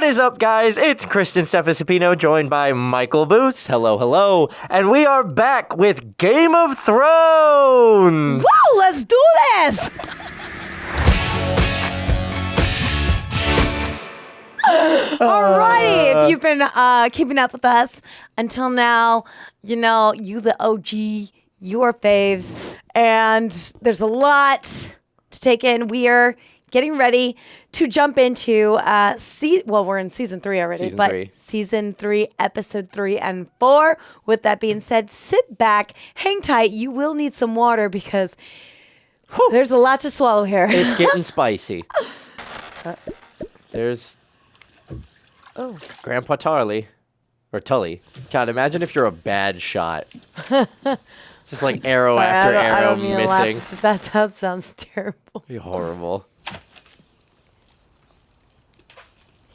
is up, guys? It's Kristen Stefasipino, joined by Michael Booth. Hello, hello. And we are back with Game of Thrones. Woo, let's do this! Alrighty, if you've been keeping up with us until now, you know, you the OG, your faves, and there's a lot to take in. We are getting ready to jump into we're in season 3 already, season 3, episode 3 and 4. With that being said, sit back, hang tight. You will need some water because there's a lot to swallow here. It's getting spicy. There's Grandpa Tully. God, imagine if you're a bad shot. Just like arrow after arrow missing. That sounds terrible. It'd be horrible.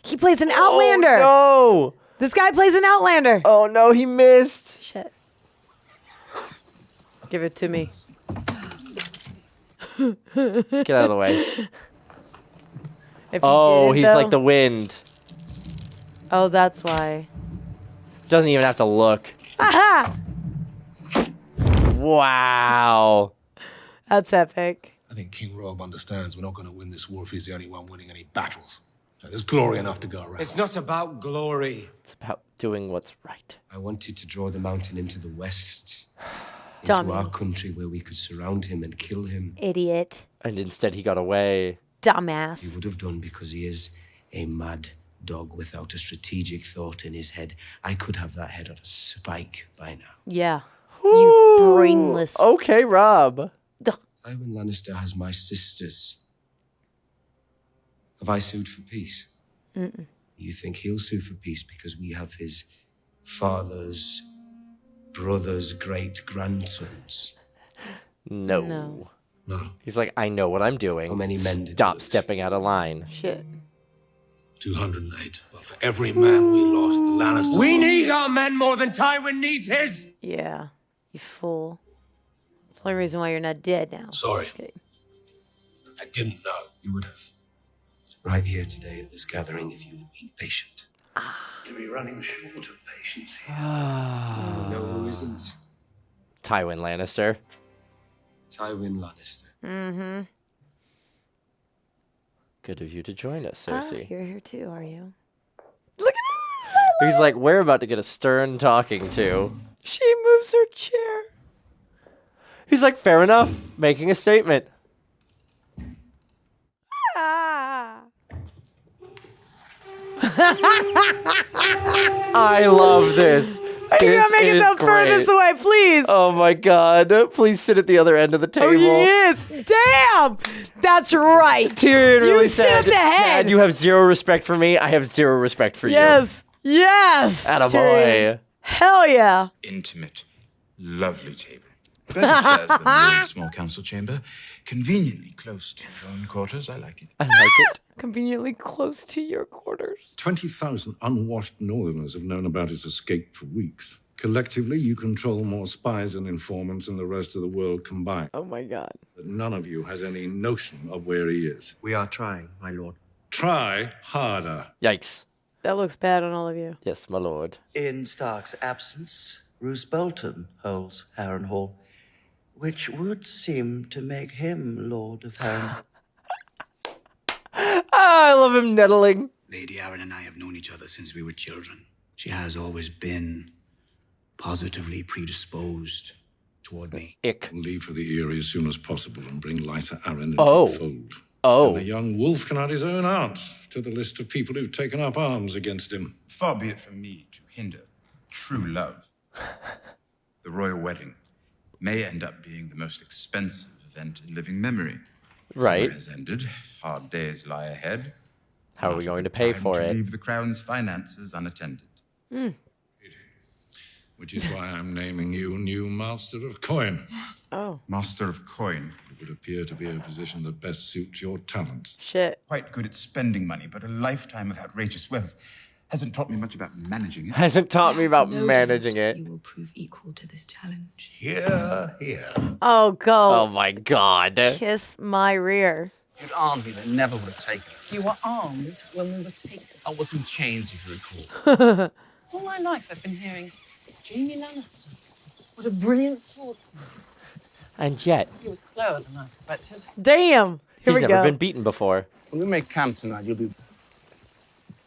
He plays an Outlander. Oh, no. This guy plays an Outlander. Oh, no, he missed. Shit. Give it to me. Get out of the way. He's like the wind. Oh, that's why. Doesn't even have to look. Aha! Wow. That's epic. I think King Robb understands we're not going to win this war if he's the only one winning any battles. There's glory enough to go around. It's not about glory. It's about doing what's right. I wanted to draw the mountain into the west. Dummy. Into our country where we could surround him and kill him. Idiot. And instead he got away. Dumbass. He would have done because he is a mad dog without a strategic thought in his head. I could have that head on a spike by now. Yeah. You brainless. Okay, Robb. Tywin Lannister has my sisters. Have I sued for peace? Mm-mm. You think he'll sue for peace because we have his father's brother's great-grandsons? No. No. He's like, I know what I'm doing. How many men did Stop lose? stepping out of line. Shit. 208. But for every man we lost, the Lannisters We lost need our men more than Tywin needs his! Yeah. You fool. That's the only reason why you're not dead now. Sorry. Just kidding. I didn't know. You would have. Right here today at this gathering if you had been patient. To be running short of patience here. You know who isn't? Tywin Lannister. Tywin Lannister. Mm-hmm. Good of you to join us, Cersei. You're here too, are you? He's like, we're about to get a stern talking to. She moves her chair. He's like, fair enough. Making a statement. I love this. You gotta make it the furthest away, please. Oh my God. Please sit at the other end of the table. Oh, he is. Damn. That's right. Tyrion really You sit said, at the head. Dad, you have zero respect for me. I have zero respect for you. Yes. Yes. Attaboy. Tyrion. Hell yeah. Intimate, lovely table. Better chairs than the old small council chamber. Conveniently close to your own quarters. I like it. I like it. Conveniently close to your quarters. 20,000 unwashed northerners have known about his escape for weeks. Collectively, you control more spies and informants than the rest of the world combined. Oh my God. But none of you has any notion of where he is. We are trying, my lord. Try harder. Yikes. That looks bad on all of you. Yes, my lord. In Stark's absence, Roose Bolton holds Harrenhal, which would seem to make him Lord of Harrenhal. I love him nettling. Lady Arryn and I have known each other since we were children. She has always been positively predisposed toward me. Ick. Leave for the Eyrie as soon as possible and bring Lysa Arryn into Oh. the fold. Oh. And the young wolf can add his own aunt to the list of people who've taken up arms against him. Far be it from me to hinder true love. The royal wedding may end up being the most expensive event in living memory. Right. Summer has ended. Hard days lie ahead. How are we going to pay Time for to it? leave the crown's finances unattended. Which is why I'm naming you new Master of Coin. Oh. Master of coin. It would appear to be a position that best suits your talents. Shit. Quite good at spending money, but a lifetime of outrageous wealth hasn't taught me much about managing it. Hasn't taught me about No managing doubt it. You will prove equal to this challenge. Here, here. Oh, go. Oh my God. Kiss my rear. You'd armed me, they never would have taken it. You were armed when we were taken. I was in chains, if you recall. All my life I've been hearing, Jaime Lannister. What a brilliant swordsman. And yet, He was slower than I expected. Damn. Here he's we never go. been beaten before. When we make camp tonight, you'll be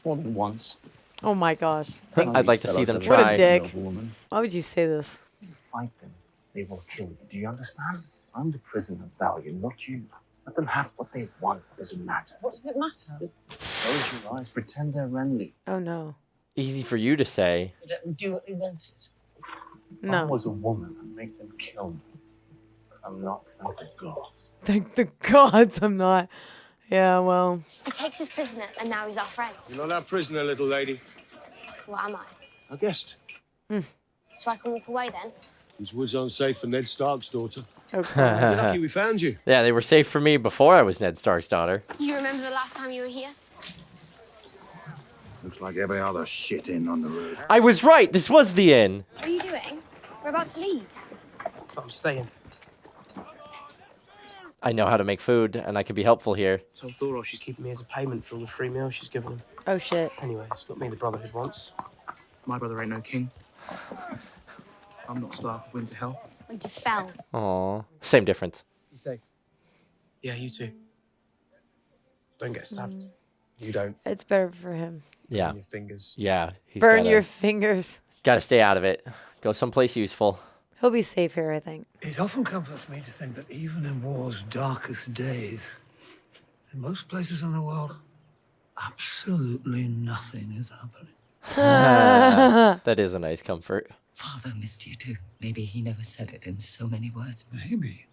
more than once. Oh my gosh. I'd like to see them What try. a dick. Noblewoman. Why would you say this? If you fight them, they will kill you. Do you understand? I'm the prisoner of value, not you. Let them have what they want. It doesn't matter. What does it matter? Close your eyes. Pretend they're Renly. Oh no. Easy for you to say. We don't do what we wanted. I No. was a woman. I'd make them kill me. But I'm not, thank the gods. Thank the gods I'm not. Yeah, well. He takes his prisoner, and now he's our friend. You're not our prisoner, little lady. What am I? A guest. So I can walk away then? These woods aren't safe for Ned Stark's daughter. Okay. You're lucky we found you. Yeah, they were safe for me before I was Ned Stark's daughter. You remember the last time you were here? Looks like every other shit in on the road. I was right. This was the inn. What are you doing? We're about to leave. I'm staying. I know how to make food, and I can be helpful here. Tell Thora she's keeping me as a payment for all the free meals she's given him. Oh shit. Anyway, it's not me the Brotherhood wants. My brother ain't no king. I'm not Stark of Winterfell. Winterfell. Aw. Same difference. You say? Yeah, you too. Don't get stabbed. You don't. It's better for him. Yeah. Your fingers. Yeah. He's Burn your fingers. Gotta stay out of it. Go someplace useful. He'll be safe here, I think. It often comforts me to think that even in war's darkest days, in most places in the world, absolutely nothing is happening. That is a nice comfort. Father missed you too. Maybe he never said it in so many words. Maybe.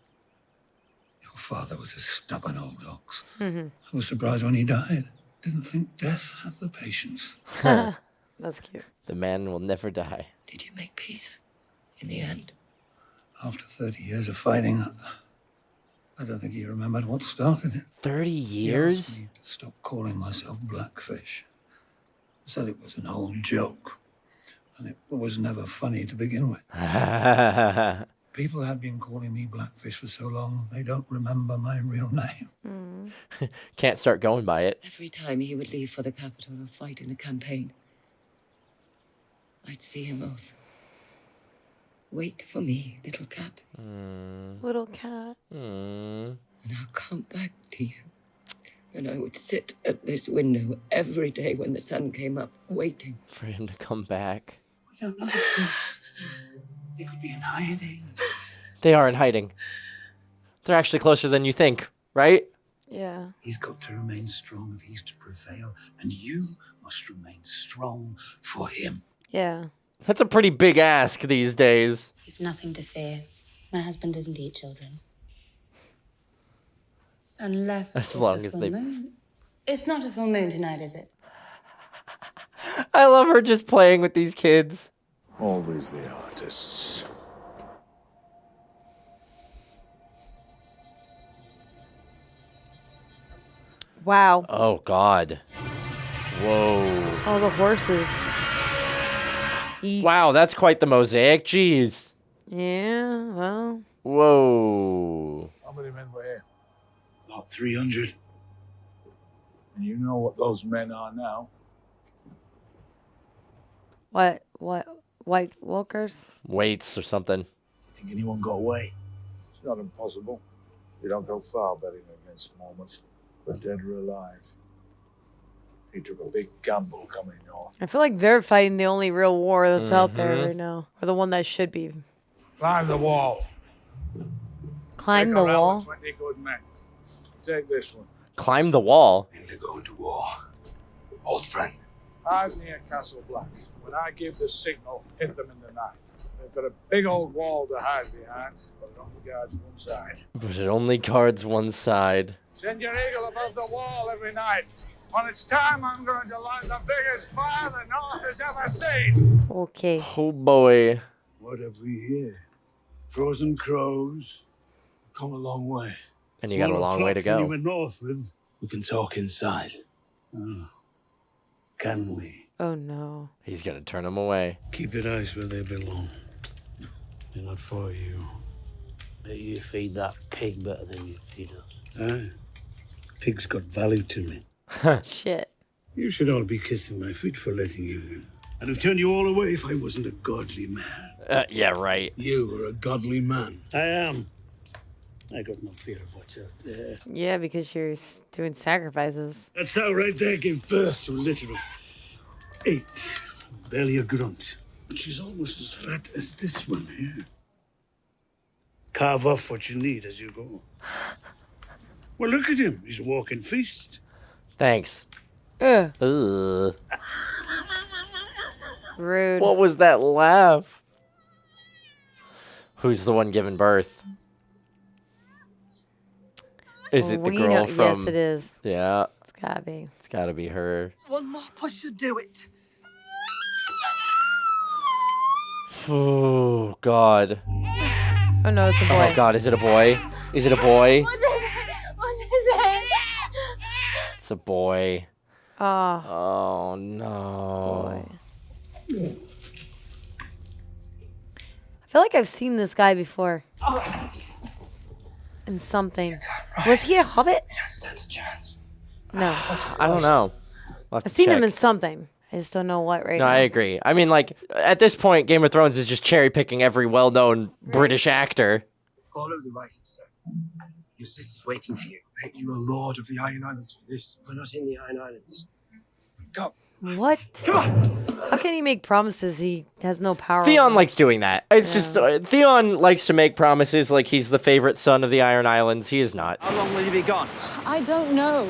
Your father was a stubborn old ox. I was surprised when he died. Didn't think death had the patience. That's cute. The man will never die. Did you make peace in the end? After 30 years of fighting, I don't think he remembered what started it. 30 He years? asked me to stop calling myself Blackfish. Said it was an old joke, and it was never funny to begin with. People had been calling me Blackfish for so long, they don't remember my real name. Can't start going by it. Every time he would leave for the capital or fight in a campaign, I'd see him off. Wait for me, little cat. Little cat. And I'll come back to you. And I would sit at this window every day when the sun came up, waiting. For him to come back. We don't know the truth. They could be in hiding. They are in hiding. They're actually closer than you think, right? Yeah. He's got to remain strong if he's to prevail, and you must remain strong for him. Yeah. That's a pretty big ask these days. You've nothing to fear. My husband doesn't eat children. Unless As it's long a as full they- moon. It's not a full moon tonight, is it? I love her just playing with these kids. Always the artists. Wow. Oh, God. Whoa. All the horses. Wow, that's quite the mosaic. Jeez. Yeah, well. Whoa. How many men were here? About 300. And you know what those men are now. What? White walkers? Weights or something. Think anyone got away? It's not impossible. You don't go far betting against Mormons, but dead or alive. He took a big gamble coming north. I feel like they're fighting the only real war that's out there right now. Or the one that should be. Climb the wall. Climb Take the around wall? with 20 good men. Take this one. Climb the wall. They're going to war. Old friend. Hide near Castle Black. When I give the signal, hit them in the night. They've got a big old wall to hide behind, but it only guards one side. But it only guards one side. Send your eagle above the wall every night. When it's time, I'm going to light the biggest fire the North has ever seen. Okay. Oh, boy. What have we here? Frozen crows. Come a long way. And you got a long way to go. You went north with. We can talk inside. Oh. Can we? Oh, no. He's going to turn him away. Keep your eyes where they belong. They're not for you. Bet you feed that pig better than you feed us. Aye. Pig's got value to me. Shit. You should all be kissing my feet for letting you in. I'd have turned you all away if I wasn't a godly man. Yeah, right. You are a godly man. I am. I got no fear of what's out there. Yeah, because you're doing sacrifices. That sow right there gave birth to a litter of 8. Barely a grunt. But she's almost as fat as this one here. Carve off what you need as you go. Well, look at him. He's a walking feast. Thanks. Ugh. Ugh. Rude. What was that laugh? Who's the one giving birth? Is it the girl from... Yes, it is. Yeah. It's gotta be. It's gotta be her. One more push should do it. Oh, God. Oh, no, it's a boy. Oh, God, is it a boy? Is it a boy? What's his name? It's a boy. Oh. Oh, no. Boy. I feel like I've seen this guy before. In something. Was he a hobbit? No. I don't know. I've seen him in something. I just don't know what right now. now. I agree. I mean, like, at this point, Game of Thrones is just cherry-picking every well-known British actor. Follow the writing, sir. Your sister's waiting for you. Make you a lord of the Iron Islands for this. We're not in the Iron Islands. Go. What? How can he make promises he has no power Theon over? likes doing that. It's just, Theon likes to make promises like he's the favorite son of the Iron Islands. He is not. How long will you be gone? I don't know.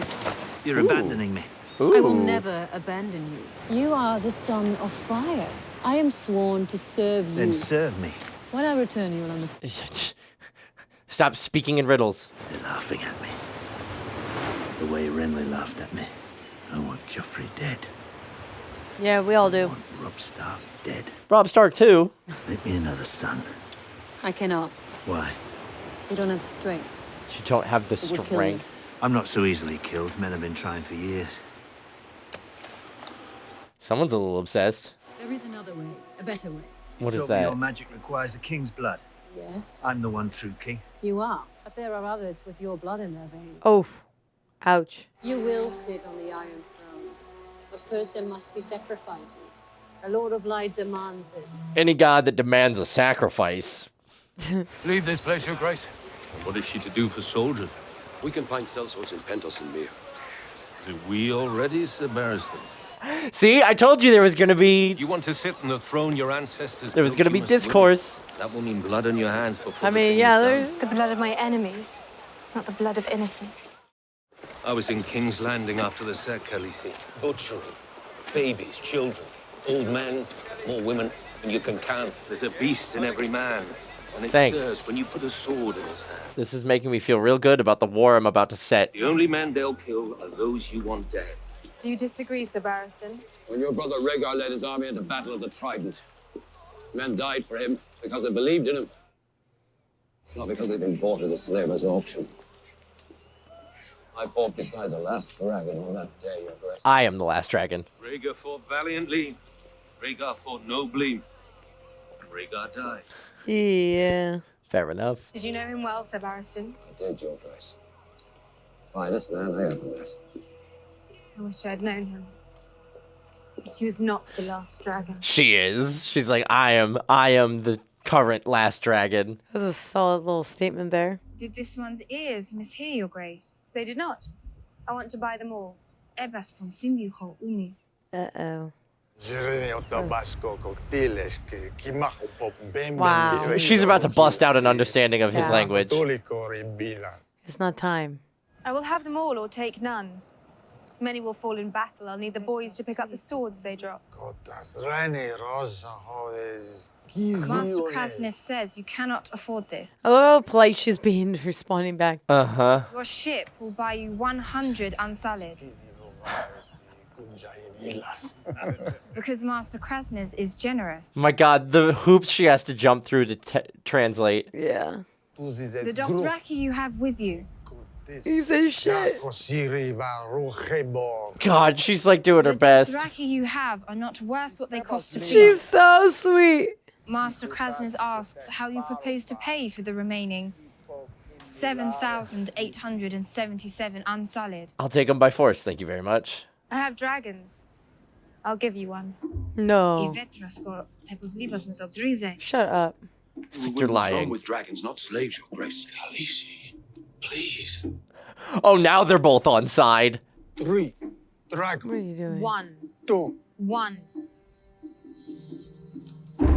You're abandoning me. I will never abandon you. You are the son of fire. I am sworn to serve you. Then serve me. When I return, you will understand. Stop speaking in riddles. They're laughing at me. The way Renly laughed at me. I want Joffrey dead. Yeah, we all do. I want Robb Stark dead. Robb Stark too. Make me another son. I cannot. Why? You don't have the strength. You don't have the It would kill you. strength. I'm not so easily killed. Men have been trying for years. Someone's a little obsessed. There is another way, a better way. What is Told me that? Your magic requires a king's blood. Yes. I'm the one true king. You are. But there are others with your blood in their veins. Oh. Ouch. You will sit on the Iron Throne. But first there must be sacrifices. The Lord of Light demands it. Any god that demands a sacrifice. Leave this place, Your Grace. What is she to do for soldiers? We can find sellswords in Pentos and Mir. Is it we already, Sir Barristan? See, I told you there was gonna be... You want to sit on the throne your ancestors... There was gonna be discourse. That will mean blood on your hands before... I mean, yeah, there's... The blood of my enemies, not the blood of innocents. I was in King's Landing after the sack, Khaleesi. Butchering. Babies, children, old men, more women than you can count. There's a beast in every man. And it Thanks. stirs when you put a sword in his hand. This is making me feel real good about the war I'm about to set. The only men they'll kill are those you want dead. Do you disagree, Sir Barristan? When your brother Rhaegar led his army into Battle of the Trident, men died for him because they believed in him, not because they'd been bought at a slaver's auction. I fought beside the last dragon on that day, Your Grace. I am the last dragon. Rhaegar fought valiantly. Rhaegar fought nobly. Rhaegar died. Yeah. Fair enough. Did you know him well, Sir Barristan? I did, Your Grace. Finest man I ever met. I wish I'd known him. But he was not the last dragon. She is. She's like, I am the current last dragon. That's a solid little statement there. Did this one's ears mishear, Your Grace? They did not. I want to buy them all. Ebas von Sindicho uni. Uh-oh. Wow. She's about to bust out an understanding of his language. It's not time. I will have them all or take none. Many will fall in battle. I'll need the boys to pick up the swords they drop. Master Krasnus says you cannot afford this. I love how polite she's being responding back. Uh-huh. Your ship will buy you 100 unsullied. Because Master Krasnus is generous. My god, the hoops she has to jump through to translate. Yeah. The Dothraki you have with you. He says shit. God, she's like doing her best. The Dothraki you have are not worth what they cost to feed. She's so sweet. Master Krasnus asks how you propose to pay for the remaining 7,877 unsullied. I'll take them by force. Thank you very much. I have dragons. I'll give you one. No. Shut up. You're lying. What's wrong with dragons, not slaves, Your Grace? Khaleesi, please. Oh, now they're both on side. 3 dragons. What are you doing? 1. 2. 1.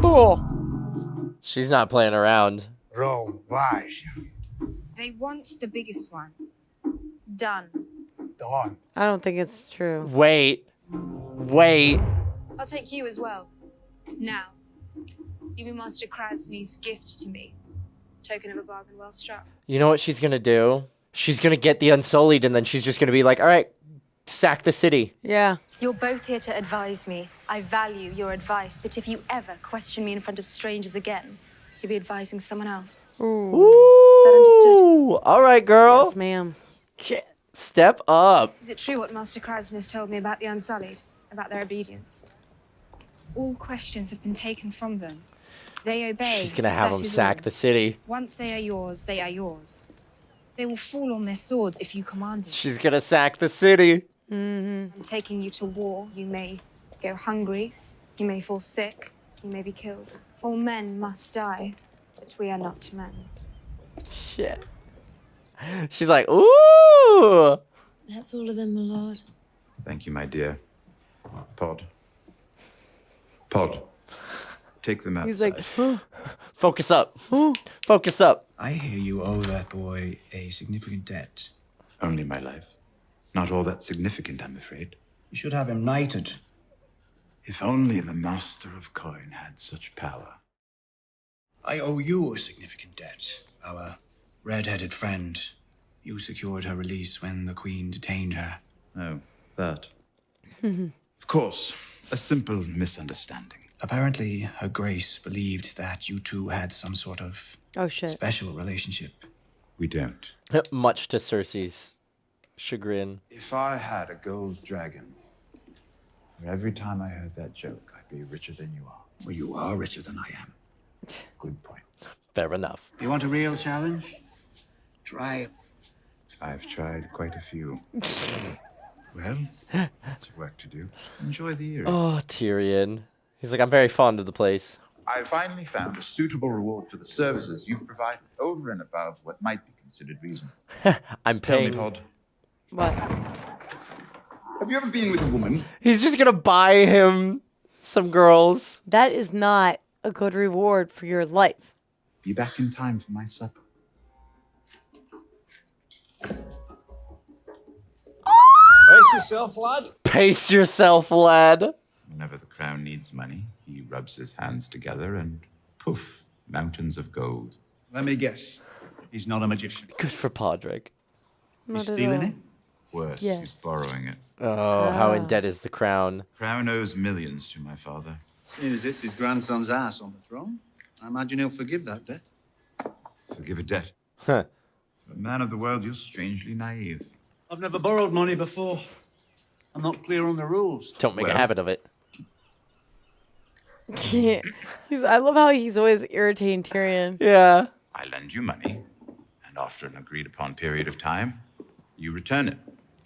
Bull. She's not playing around. Rovage. They want the biggest one. Done. Done. I don't think it's true. Wait. I'll take you as well. Now, you be Master Krasny's gift to me. Token of a bargain well struck. You know what she's gonna do? She's gonna get the Unsullied, and then she's just gonna be like, all right, sack the city. Yeah. You're both here to advise me. I value your advice, but if you ever question me in front of strangers again, you'll be advising someone else. Ooh. Is that understood? All right, girl. Yes, ma'am. Step up. Is it true what Master Krasny has told me about the Unsullied? About their obedience? All questions have been taken from them. They obey. She's gonna have that them is sack all. the city. Once they are yours, they are yours. They will fall on their swords if you command it. She's gonna sack the city. I'm taking you to war. You may go hungry. You may fall sick. You may be killed. All men must die, but we are not men. Shit. She's like, ooh. That's all of them, my lord. Thank you, my dear. Pod, take them outside. He's like, Focus up. Focus up. I hear you owe that boy a significant debt. Only my life. Not all that significant, I'm afraid. You should have him knighted. If only the Master of Coin had such power. I owe you a significant debt. Our red-headed friend. You secured her release when the Queen detained her. Oh, that. Of course, a simple misunderstanding. Apparently, Her Grace believed that you two had some sort of special relationship. We don't. Much to Cersei's chagrin. If I had a gold dragon, for every time I heard that joke, I'd be richer than you are. Well, you are richer than I am. Good point. Fair enough. You want a real challenge? Try it. I've tried quite a few. Well, lots of work to do. Enjoy the year. Oh, Tyrion. He's like, I'm very fond of the place. I finally found a suitable reward for the services you've provided over and above what might be considered reasonable. I'm Tell me, paying. Pod, what? have you ever been with a woman? He's just gonna buy him some girls. That is not a good reward for your life. Be back in time for my supper. Brace yourself, lad. Pace yourself, lad. Whenever the crown needs money, he rubs his hands together and poof, mountains of gold. Let me guess. He's not a magician. Good for Podrick. He's stealing it? Worse, Yes. he's borrowing it. Oh, how in debt is the crown? Crown owes millions to my father. Seeing as it's his grandson's ass on the throne, I imagine he'll forgive that debt. Forgive a debt. Huh. For a man of the world, you're strangely naive. I've never borrowed money before. I'm not clear on the rules. Don't make a Well. habit of it. I love how he's always irritating Tyrion. Yeah. I lend you money, and after an agreed upon period of time, you return it.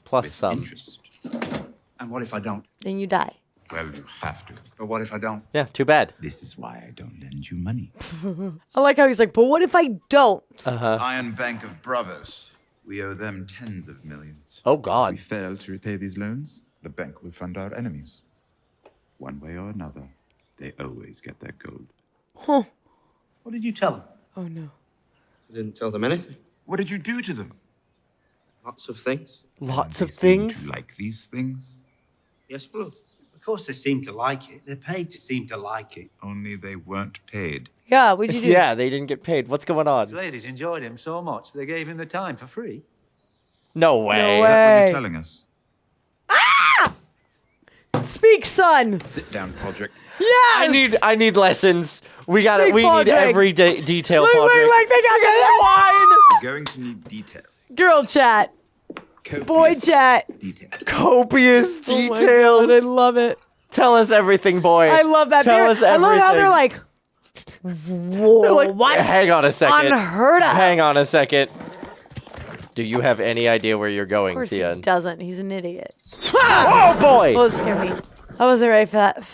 Plus with some. interest. And what if I don't? Then you die. Well, you have to. But what if I don't? Yeah, too bad. This is why I don't lend you money. I like how he's like, but what if I don't? Iron Bank of Bravos. We owe them tens of millions. Oh, If God. we fail to repay these loans, the bank will fund our enemies. One way or another, they always get their gold. Huh. What did you tell him? Oh, no. I didn't tell them anything. What did you do to them? Lots of things. Lots of They seem things. to like these things. Yes, Blue. Of course they seem to like it. They're paid to seem to like it. Only they weren't paid. Yeah, what'd you do? Yeah, they didn't get paid. What's going on? These ladies enjoyed him so much, they gave him the time for free. No way. No Is that what way. you're telling us? Speak, son. Sit down, Podrick. Yes. I need lessons. We got it. Speak, We need Podrick. every detail, Look, Podrick. like they got the wine. You're going to need details. Girl chat. Boy chat. Details. Copious Oh my details. God, I love it. Tell us everything, boy. I love that. Tell us I everything. love how they're like, whoa, They're like, what? Hang on a second. Unheard of. Hang on a second. Do you have any idea where you're going, Of course Theon? he doesn't. He's an idiot. Oh, boy! Oh, it scared me. I wasn't ready for that.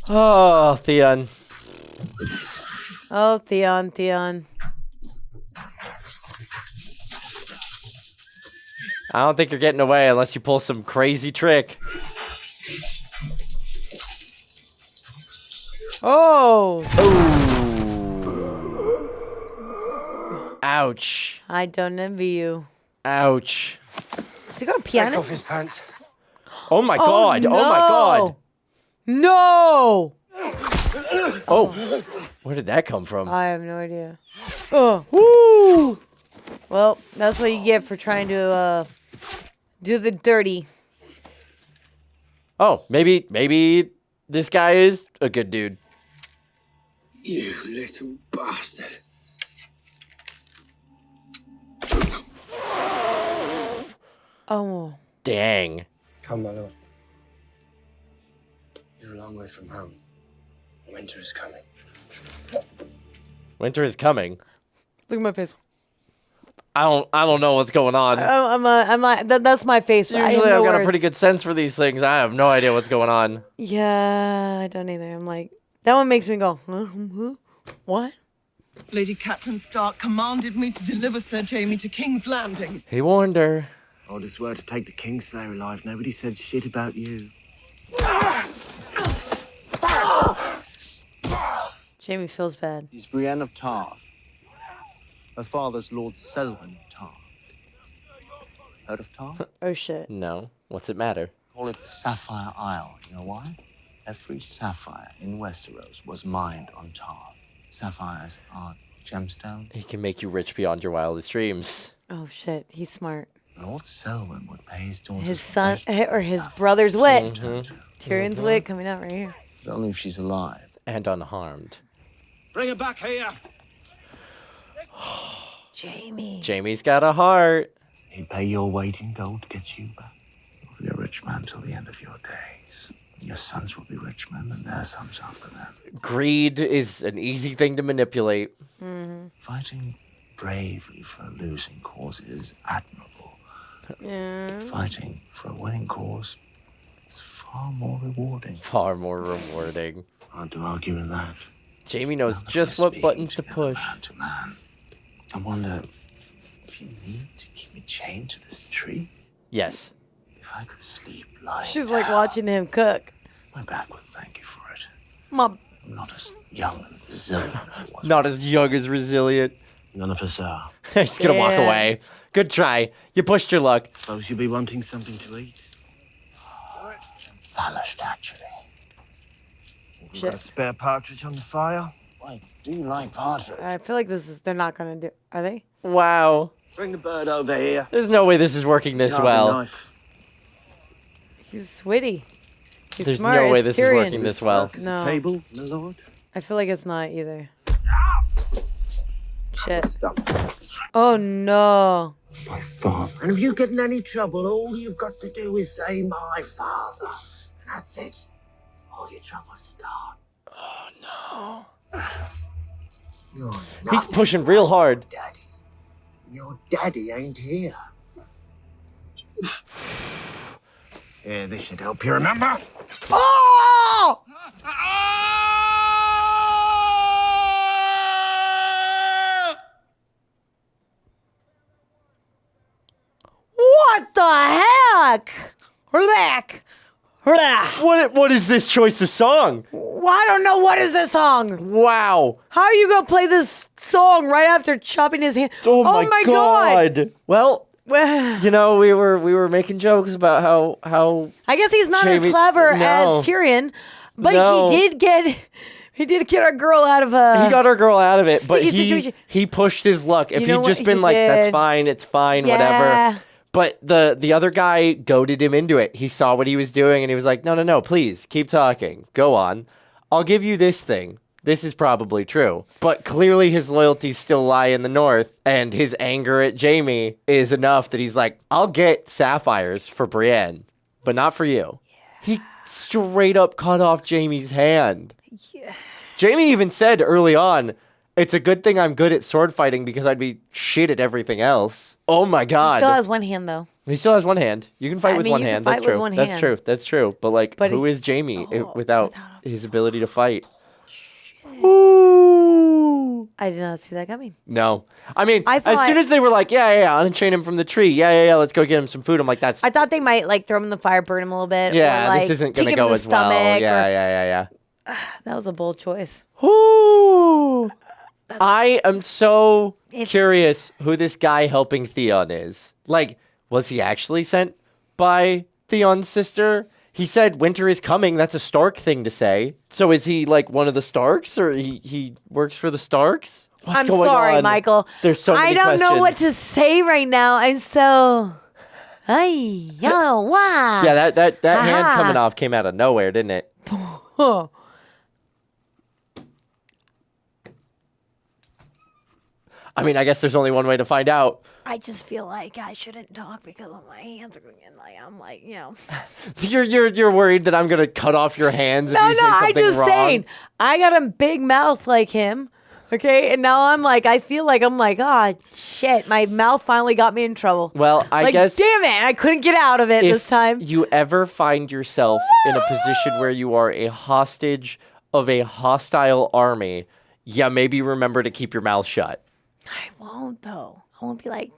Oh, Theon. Oh, Theon. I don't think you're getting away unless you pull some crazy trick. Oh. Ooh. Ouch. I don't envy you. Ouch. Is he going to pee on it? Off his pants. Oh my god. No. Oh my god. No. Oh. Where did that come from? I have no idea. Oh. Woo. Well, that's what you get for trying to do the dirty. Oh, maybe this guy is a good dude. You little bastard. Oh. Dang. Come, my lord. You're a long way from home. Winter is coming. Winter is coming. Look at my face. I don't know what's going on. That's my face. Usually I've got a pretty good sense for these things. I have no idea what's going on. Yeah, I don't either. I'm like, that one makes me go, what? Lady Catelyn Stark commanded me to deliver Sir Jaime to King's Landing. He warned her. Orders were to take the Kingslayer alive. Nobody said shit about you. Jaime feels bad. He's Brienne of Tarth. Her father's Lord Selwyn Tarth. Heard of Tarth? Oh, shit. No. What's it matter? Call it Sapphire Isle. You know why? Every sapphire in Westeros was mined on Tarth. Sapphires are gemstones. He can make you rich beyond your wildest dreams. Oh, shit. He's smart. Lord Selwyn would pay his daughter's His son, or his brother's wit. Mm-hmm. Tyrion's wit coming out right here. But only if she's alive. And unharmed. Bring her back here. Jaime's got a heart. He'd pay your weight in gold to get you back. You'll be a rich man till the end of your days. Your sons will be rich men, and their sons after them. Greed is an easy thing to manipulate. Mm-hmm. Fighting bravely for a losing cause is admirable. Yeah. Fighting for a winning cause is far more rewarding. Far more rewarding. Hard to argue with that. Jaime knows just what buttons to push. Man to man. I wonder if you need to keep me chained to this tree. Yes. If I could sleep lying She's down, like watching him cook. my back would thank you for it. Mom. I'm not as young and resilient as I was. Not as young as resilient. None of us are. He's gonna walk away. Good try. You pushed your luck. Suppose you'll be wanting something to eat. Famished, actually. We've got a spare partridge on the fire. I do like partridge. I feel like they're not going to do, are they? Wow. Bring the bird over here. There's no way this is working this Carve a well. knife. He's witty. He's There's smart. no way It's this Tyrion. is working this well. No. Table, my lord. I feel like it's not either. Shit. Oh, no. My father. And if you get in any trouble, all you've got to do is say, my father. And that's it. All your troubles are gone. Oh, no. You're He's nothing pushing real hard. Daddy. Your daddy ain't here. Yeah, this should help you remember. Oh! What the heck? What is this choice of song? Well, I don't know. What is this song? Wow. How are you going to play this song right after chopping his hand? Oh my god. Well, Well, you know, we were making jokes about how I guess he's not Jaime- as clever No. as Tyrion, but No. he did get our girl out of a. he got our girl out of it, but sticky situation. he pushed his luck. If You know he'd just what? been He like, that's did. fine, it's fine, Yeah. whatever. But the other guy goaded him into it. He saw what he was doing and he was like, no, please, keep talking. Go on. I'll give you this thing. This is probably true. But clearly his loyalties still lie in the north, and his anger at Jaime is enough that he's like, I'll get sapphires for Brienne, but not for you. Yeah. He straight up cut off Jaime's hand. Yeah. Jaime even said early on, It's a good thing I'm good at sword fighting because I'd be shit at everything else. Oh my god. He still has one hand though. He still has one hand. You can fight with one hand. That's fight with true. one That's hand. true. That's true. But like, But who he- is Jaime without his ability to fight? I did not see that coming. No. I mean, I as thought- soon as they were like, yeah, unchain him from the tree. Yeah, let's go get him some food. I'm like, that's I thought they might like throw him in the fire, burn him a little bit. yeah, or, like, this isn't kick gonna him go in the as well. stomach, Yeah, or- yeah. That was a bold choice. Ooh. I am so curious who this guy helping Theon is. Like, was he actually sent by Theon's sister? He said winter is coming. That's a Stark thing to say. So is he like one of the Starks, or he works for the Starks? What's I'm going sorry, on? Michael. There's so many I don't know what questions. to say right now. I'm so. Ay, yo, wow. Yeah, that hand Aha. coming off came out of nowhere, didn't it? I mean, I guess there's only one way to find out. I just feel like I shouldn't talk because of my hands are going like I'm like, you know. You're worried that I'm gonna cut off your hands if No, you say I something just wrong. saying. I got a big mouth like him. Okay, and now I'm like, I feel like I'm like, oh shit, my mouth finally got me in trouble. Well, I like, guess damn it, I couldn't get out of it if this time. you ever find yourself in a position where you are a hostage of a hostile army, yeah, maybe remember to keep your mouth shut. I won't though. I won't be like,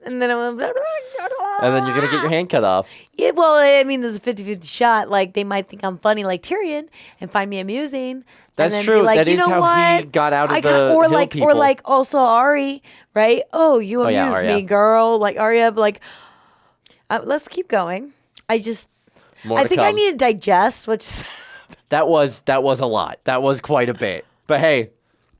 and then I'm And then you're gonna get your hand cut off. yeah, well, I mean, there's a 50-50 shot. Like, they might think I'm funny like Tyrion and find me amusing. That's and then true. Be like, That you is know how what? he got out of I the got- or hill like, people. Or like also Ari, right? Oh, you Oh, yeah, amuse Arya. me, girl. Like Arya, like, let's keep going. I More to think I come. need to digest, which is That was a lot. That was quite a bit. But hey,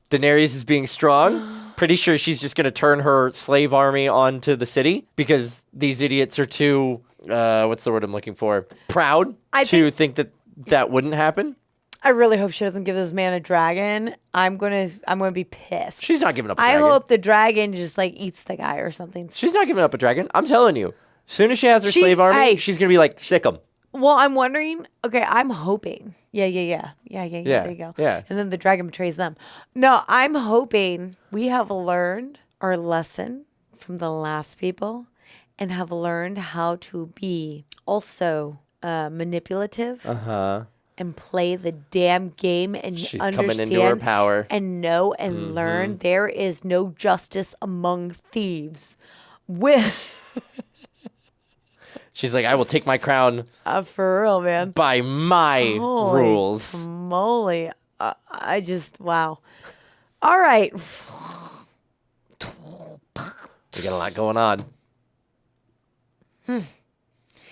Daenerys is being strong. Pretty sure she's just going to turn her slave army onto the city because these idiots are too, what's the word I'm looking for? Proud to think that that wouldn't happen. I really hope she doesn't give this man a dragon. I'm gonna be pissed. She's not giving up a I dragon. hope the dragon just like eats the guy or something. She's not giving up a dragon. I'm telling you. As soon as she has her slave army, hey. she's going to be like, sick 'em. Well, I'm wondering. Okay, I'm hoping. Yeah. There you go. Yeah. And then the dragon betrays them. No, I'm hoping we have learned our lesson from the last people, and have learned how to be also manipulative. And play the damn game and She's understand coming into her power. and know and learn there is no justice among thieves. She's like, I will take my crown For real, man. by my Holy rules. moly. I just, wow. All right. We got a lot going on.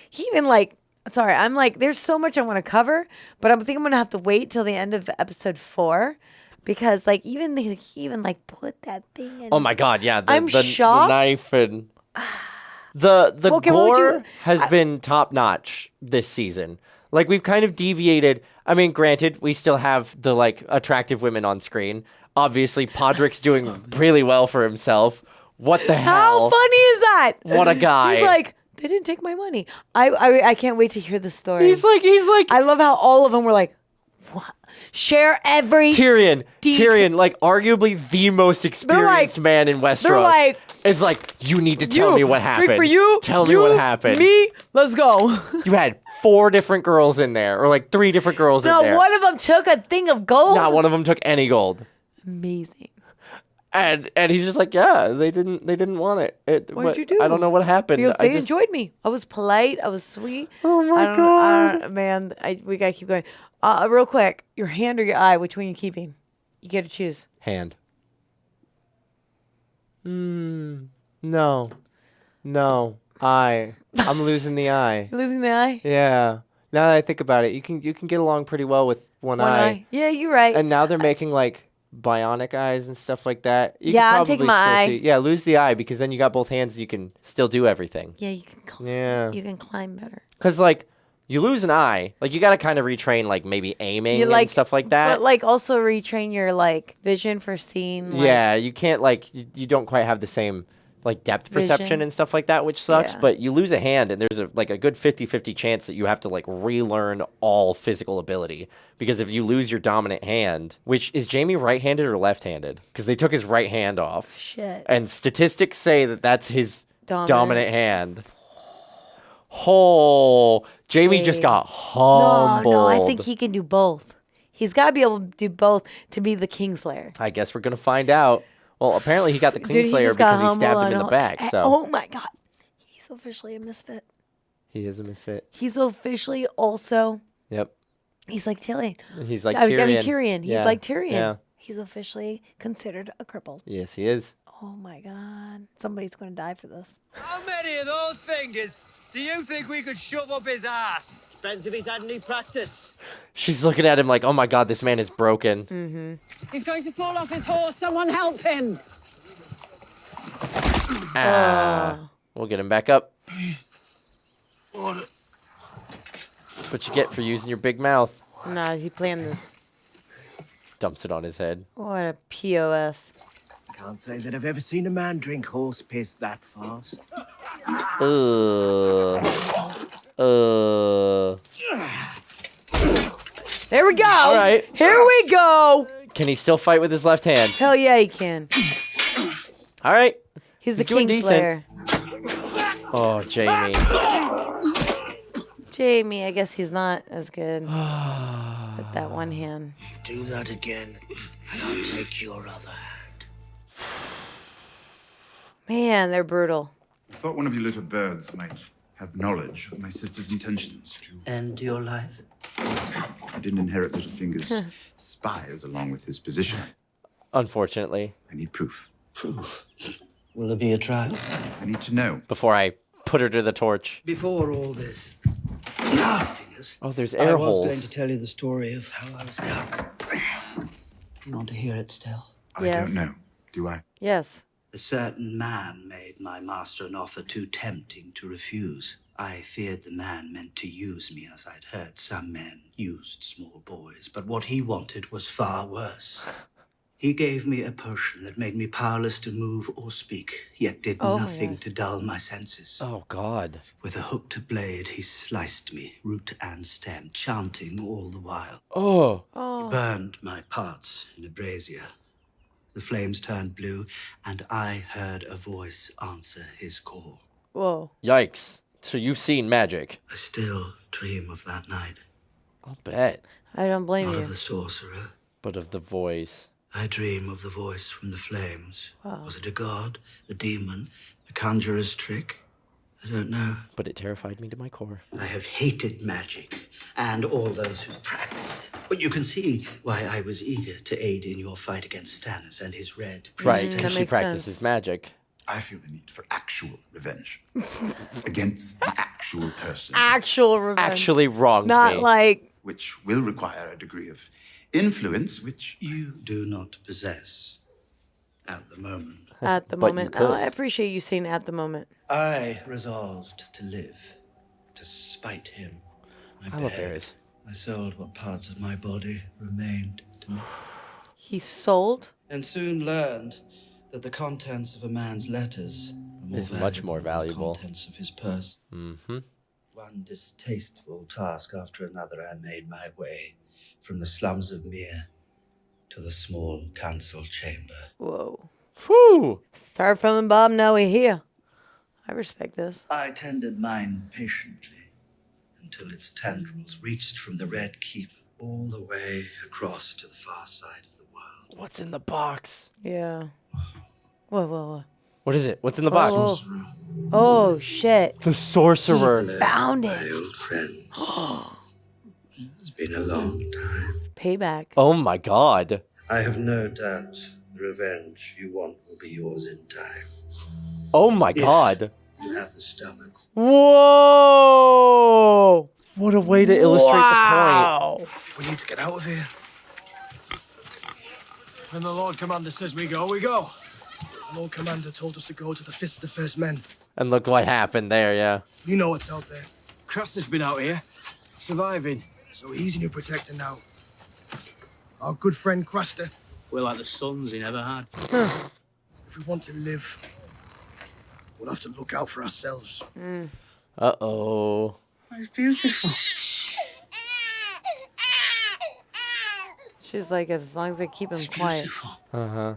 He even like, sorry, I'm like, there's so much I want to cover, but I think I'm going to have to wait till the end of episode 4 because like he even like put that thing in. Oh my god, yeah. I'm the shocked. knife and the Okay, what would gore you- has been top notch this season. Like we've kind of deviated. I mean, granted, we still have the like attractive women on screen. Obviously, Podrick's doing really well for himself. What the hell? How funny is that? What a guy. He's like, they didn't take my money. I can't wait to hear the story. He's like. I love how all of them were like, what? Share every Tyrion, like arguably the most experienced man in Westeros. They're like, is like, you need to tell me what happened. Drink for you. Tell me you, what happened. Me. Let's go. You had 4 different girls in there, or like 3 different girls in Not there. one of them took a thing of gold. Not one of them took any gold. Amazing. And he's just like, yeah, they didn't want it. What'd you do? I don't know what happened. He goes, I they just- enjoyed me. I was polite. I was sweet. Oh my I God. don't, man, we gotta keep going. Real quick, your hand or your eye? Which one you keeping? You get to choose. Hand. No. I'm losing the eye. Losing the eye. Yeah. Now that I think about it, you can get along pretty well with one eye. Yeah, you're right. And now they're making like bionic eyes and stuff like that. You Yeah, can I'm taking probably my still eye. see- Yeah, lose the eye because then you got both hands. You can still do everything. Yeah, you can. Yeah. You can climb better. Because like you lose an eye, like you got to kind of retrain like maybe aiming You and stuff like that. But like also retrain your like vision for seeing. Like, Yeah, you can't like you don't quite have the same like depth perception Vision. and stuff like that, which sucks. Yeah. But you lose a hand, and there's a good 50-50 chance that you have to like relearn all physical ability. Because if you lose your dominant hand, which is Jaime right-handed or left-handed? Because they took his right hand off. Shit. And statistics say that that's his Dominant. dominant hand. Oh, Jaime just got humbled. No, I think he can do both. He's got to be able to do both to be the Kingslayer. I guess we're gonna find out. Well, apparently he got the Kingslayer because he stabbed him in the back. So Oh my god, he's officially a misfit. he is a misfit. He's officially also. Yep. He's like Tyrion. He's like I Tyrion. mean Tyrion. He's Yeah, like Tyrion. yeah. He's officially considered a cripple. Yes, he is. Oh my god, somebody's going to die for this. How many of those fingers do you think we could shove up his ass? Depends if he's had any practice. She's looking at him like, oh my god, this man is broken. Mm-hmm. He's going to fall off his horse. Someone help him. We'll get him back up. That's what you get for using your big mouth. Nah, he planned this. Dumps it on his head. What a POS. Can't say that I've ever seen a man drink horse piss that fast. There we go. All right. Here we go. Can he still fight with his left hand? Hell yeah, he can. All right. He's the doing Kingslayer. Oh, Jaime. Jaime, I guess he's not as good with that one hand. Do that again, and I'll take your other hand. Man, they're brutal. I thought one of you little birds might have knowledge of my sister's intentions to End your life? I didn't inherit Littlefinger's spies along with his position. Unfortunately. I need proof. Proof? Will there be a trial? I need to know. Before I put her to the torch. Before all this nastiness, Oh, there's air I was holes. going to tell you the story of how I was cut. You want to hear it still? I don't know. Do I? Yes. A certain man made my master an offer too tempting to refuse. I feared the man meant to use me, as I'd heard some men used small boys, but what he wanted was far worse. He gave me a potion that made me powerless to move or speak, yet did Oh my nothing gosh. to dull my senses. Oh, God. With a hooked blade, he sliced me, root and stem, chanting all the while. Oh. He burned my parts in a brazier. The flames turned blue, and I heard a voice answer his call. Whoa. Yikes. So you've seen magic. I still dream of that night. I'll bet. I don't blame Not you. of the sorcerer. But of the voice. I dream of the voice from the flames. Wow. Was it a god, a demon, a conjurer's trick? I don't know. But it terrified me to my core. I have hated magic and all those who practice it. But you can see why I was eager to aid in your fight against Stannis and his red. Right, that because she makes practices sense. magic. I feel the need for actual revenge against the actual person, Actual revenge. Actually wronged Not me. like. which will require a degree of influence which You do not possess at the moment. At the But you moment. could. Oh, I appreciate you saying at the moment. I resolved to live, to spite him. I love Varys. I sold what parts of my body remained to me. He sold? And soon learned that the contents of a man's letters are Is much more than the valuable. contents of his purse. Mm-hmm. One distasteful task after another, I made my way from the slums of Mere to the small council chamber. Whoa. Whew. Start from the bottom, now we're here. I respect this. I tended mine patiently until its tendrils reached from the Red Keep all the way across to the far side of the world. What's in the box? Yeah. Whoa. What is it? What's in the box? Oh, shit. The sorcerer. Found My it. old friend. It's been a long time. Payback. Oh my god. I have no doubt the revenge you want will be yours in time. Oh my god. You have the stomach. Whoa. What a way to illustrate Wow. We need to get out of here. When the Lord Commander says we go, we go. The Lord Commander told us to go to the Fist of the First Men. the point. And look what happened there, yeah. You know what's out there. Craster's been out here, surviving. So he's in your protector now. Our good friend Craster. We're like the sons he never had. If we want to live, We'll have to look out for ourselves. Uh-oh. It's beautiful. She's like, as long as they keep him quiet. Uh-huh.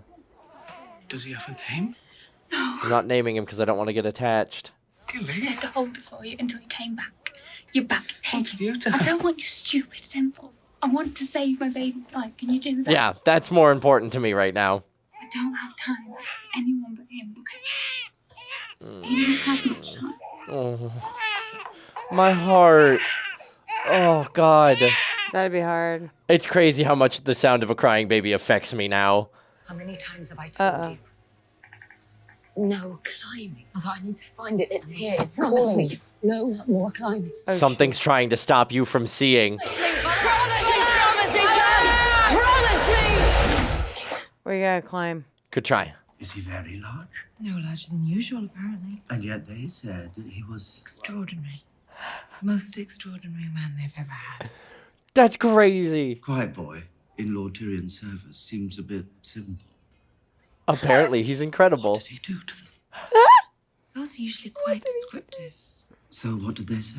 Does he have a name? I'm not naming him because I don't want to get attached. I said to hold it for you until you came back. You're back. What did you do? I don't want your stupid simple. I want to save my baby's life. Can you do that? Yeah, that's more important to me right now. I don't have time for anyone but him because he doesn't have much time. Oh. My heart. Oh, God. That'd be hard. It's crazy how much the sound of a crying baby affects me now. How many times have I told you? No climbing. Although I need to find it. It's here. It's calling me. No more climbing. Something's trying to stop you from seeing. We gotta climb. Good try. Is he very large? No larger than usual, apparently. And yet they said that he was Extraordinary. The most extraordinary man they've ever had. That's crazy. Quiet boy in Lord Tyrion's service seems a bit simple. Apparently, he's incredible. What did he do to them? Those are usually quite descriptive. So what did they say?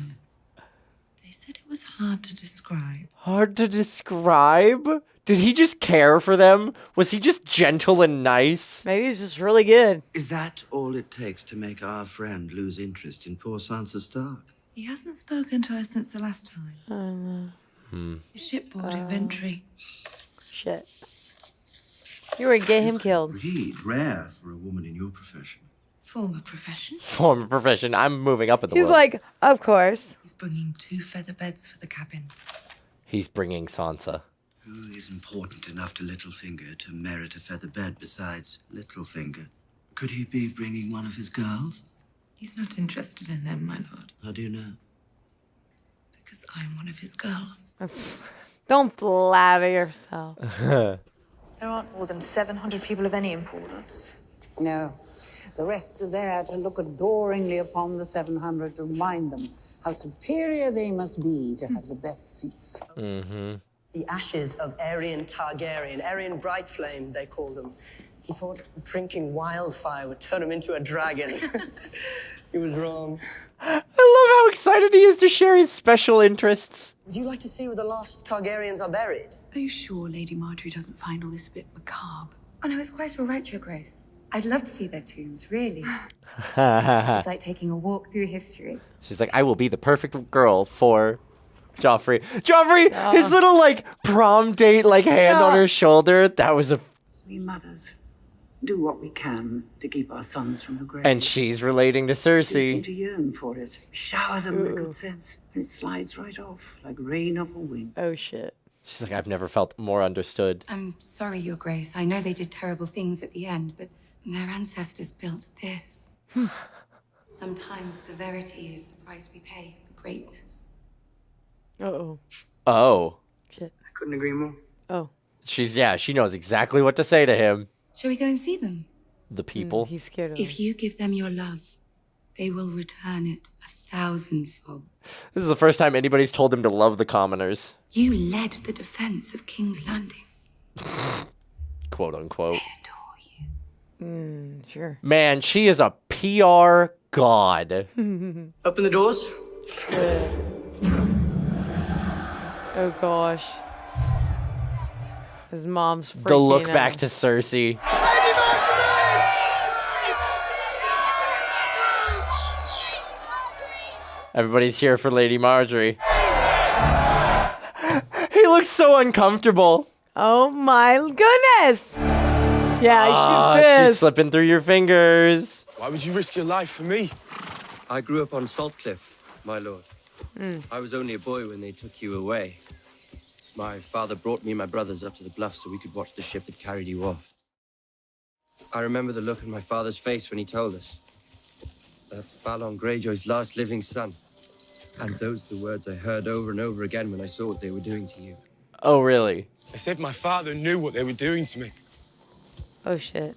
They said it was hard to describe. Hard to describe? Did he just care for them? Was he just gentle and nice? Maybe he's just really good. Is that all it takes to make our friend lose interest in poor Sansa Stark? He hasn't spoken to her since the last time. Oh, no. The shipboard inventory. Shit. You were gonna get him killed. Indeed, rare for a woman in your profession. Former profession. Former profession. I'm moving up in the He's world. like, of course. He's bringing 2 feather beds for the cabin. He's bringing Sansa. Who is important enough to Littlefinger to merit a feather bed besides Littlefinger? Could he be bringing one of his girls? He's not interested in them, my lord. How do you know? Because I'm one of his girls. Don't flatter yourself. There aren't more than 700 people of any importance. No. The rest are there to look adoringly upon the 700 to remind them how superior they must be to have the best seats. Mm-hmm. The ashes of Aerion Targaryen, Aerion Brightflame, they called him. He thought drinking wildfire would turn him into a dragon. He was wrong. I love how excited he is to share his special interests. Would you like to see where the last Targaryens are buried? Are you sure Lady Marjorie doesn't find all this a bit macabre? Oh no, it's quite all right, Your Grace. I'd love to see their tombs, really. It's like taking a walk through history. She's like, I will be the perfect girl for Joffrey. Joffrey, his little, like, prom date, like, hand on her shoulder. That was a... We mothers do what we can to keep our sons from the grave. And she's relating to They seem Cersei. to yearn for it. Shower them with good sense, and it slides right off like rain off a wing. Oh, shit. She's like, I've never felt more understood. I'm sorry, Your Grace. I know they did terrible things at the end, but their ancestors built this. Sometimes severity is the price we pay for greatness. Uh-oh. Oh. Shit. I couldn't agree more. Oh. She knows exactly what to say to him. Shall we go and see them? The people. He's scared of If you give them your love, they will return it 1,000-fold. This is the first time anybody's told him to love the commoners. You led the defense of King's Landing. Quote unquote. Sure. Man, she is a PR god. Open the doors. Oh, gosh. His mom's freaking The look out. back to Cersei. Everybody's here for Lady Marjorie. He looks so uncomfortable. Oh, my goodness. Yeah, Ah, she's pissed. she's slipping through your fingers. Why would you risk your life for me? I grew up on Saltcliffe, my lord. Mm. I was only a boy when they took you away. My father brought me and my brothers up to the bluff so we could watch the ship that carried you off. I remember the look on my father's face when he told us. That's Balon Greyjoy's last living son. And those are the words I heard over and over again when I saw what they were doing to you. Oh, really? They said my father knew what they were doing to me. Oh, shit.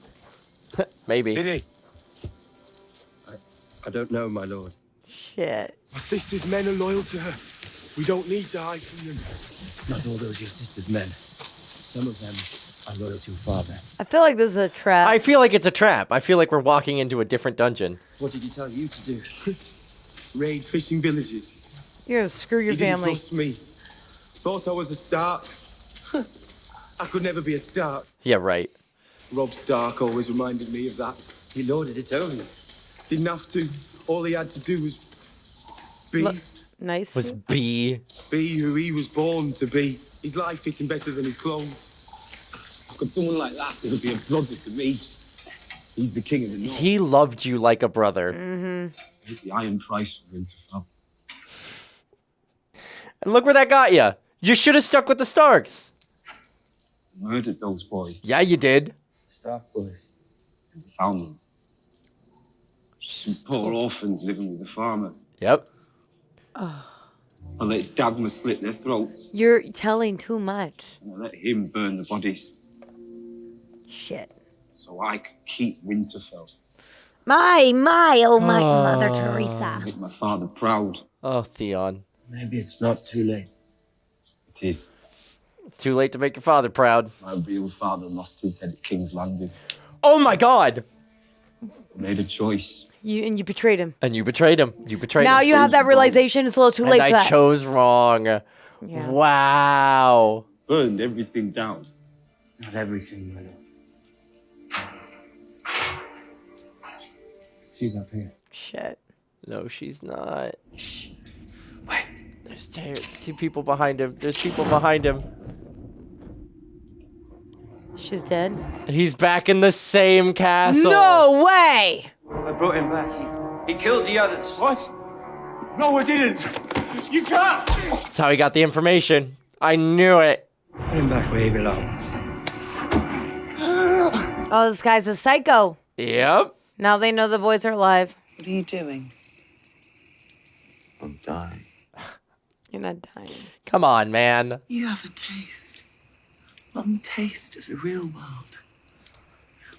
Maybe. Did he? I don't know, my lord. Shit. My sister's men are loyal to her. We don't need to hide from them. Not all those your sister's men. Some of them I'm loyal to your father. I feel like this is a trap. I feel like it's a trap. I feel like we're walking into a different dungeon. What did he tell you to do? Raid fishing villages. You're gonna screw your He didn't family. trust me. Thought I was a Stark. I could never be a Stark. Yeah, right. Robb Stark always reminded me of that. He lorded it over me. Didn't have to. All he had to do was be. Nice. Was be who he was born to be. His life fitting better than his clothes. How could someone like that ever be a brother to me? He's the king of the north. He loved you like a brother. Mm-hmm. The iron price for Winterfell. And look where that got you. You should have stuck with the Starks. Murdered those boys. Yeah, you did. Stark boys. Found them. Some poor orphans living with the farmer. Yep. Oh, I let Dagmar slit their throats. you're telling too much. And I let him burn the bodies. Shit. So I could keep Winterfell. My, Mother Teresa. Make my father proud. Oh, Theon. Maybe it's not too late. It is. It's too late to make your father proud. My real father lost his head at King's Landing. Oh my God! I made a choice. You betrayed him. And you betrayed him. You betrayed Now him. you have that realization. It's a little too late And for I that. chose wrong. Yeah. Wow. Burned everything down. Not everything, my lord. She's up here. Shit. No, she's not. Shh. Wait. There's two people behind him. There's people behind him. She's dead. He's back in the same castle. No way! I brought him back. He killed the others. What? No, I didn't. You can't. That's how he got the information. I knew it. Put him back where he belongs. Oh, this guy's a psycho. Yep. Now they know the boys are alive. What are you doing? I'm dying. You're not dying. Come on, man. You have a taste. One taste of the real world.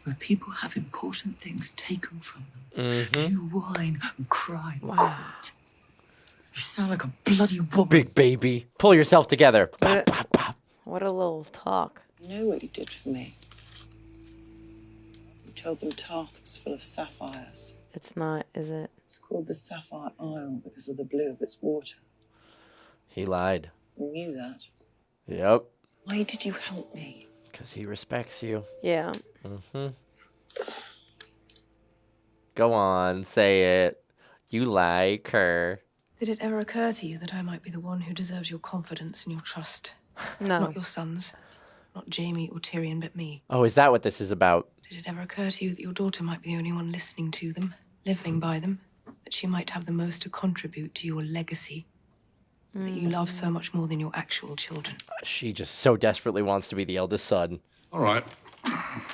Where people have important things taken from them. Mm-hmm. You whine and cry and court. You sound like a bloody woman. Big baby. Pull yourself together. What a little talk. You know what you did for me? You told them Tarth was full of sapphires. It's not, is it? It's called the Sapphire Isle because of the blue of its water. He lied. You knew that. Yep. Why did you help me? Because he respects you. Yeah. Mm-hmm. Go on, say it. You like her. Did it ever occur to you that I might be the one who deserves your confidence and your trust? No. Not your sons. Not Jaime or Tyrion, but me. Oh, is that what this is about? Did it ever occur to you that your daughter might be the only one listening to them, living by them? That she might have the most to contribute to your legacy? That you love so much more than your actual children? She just so desperately wants to be the eldest son. All right.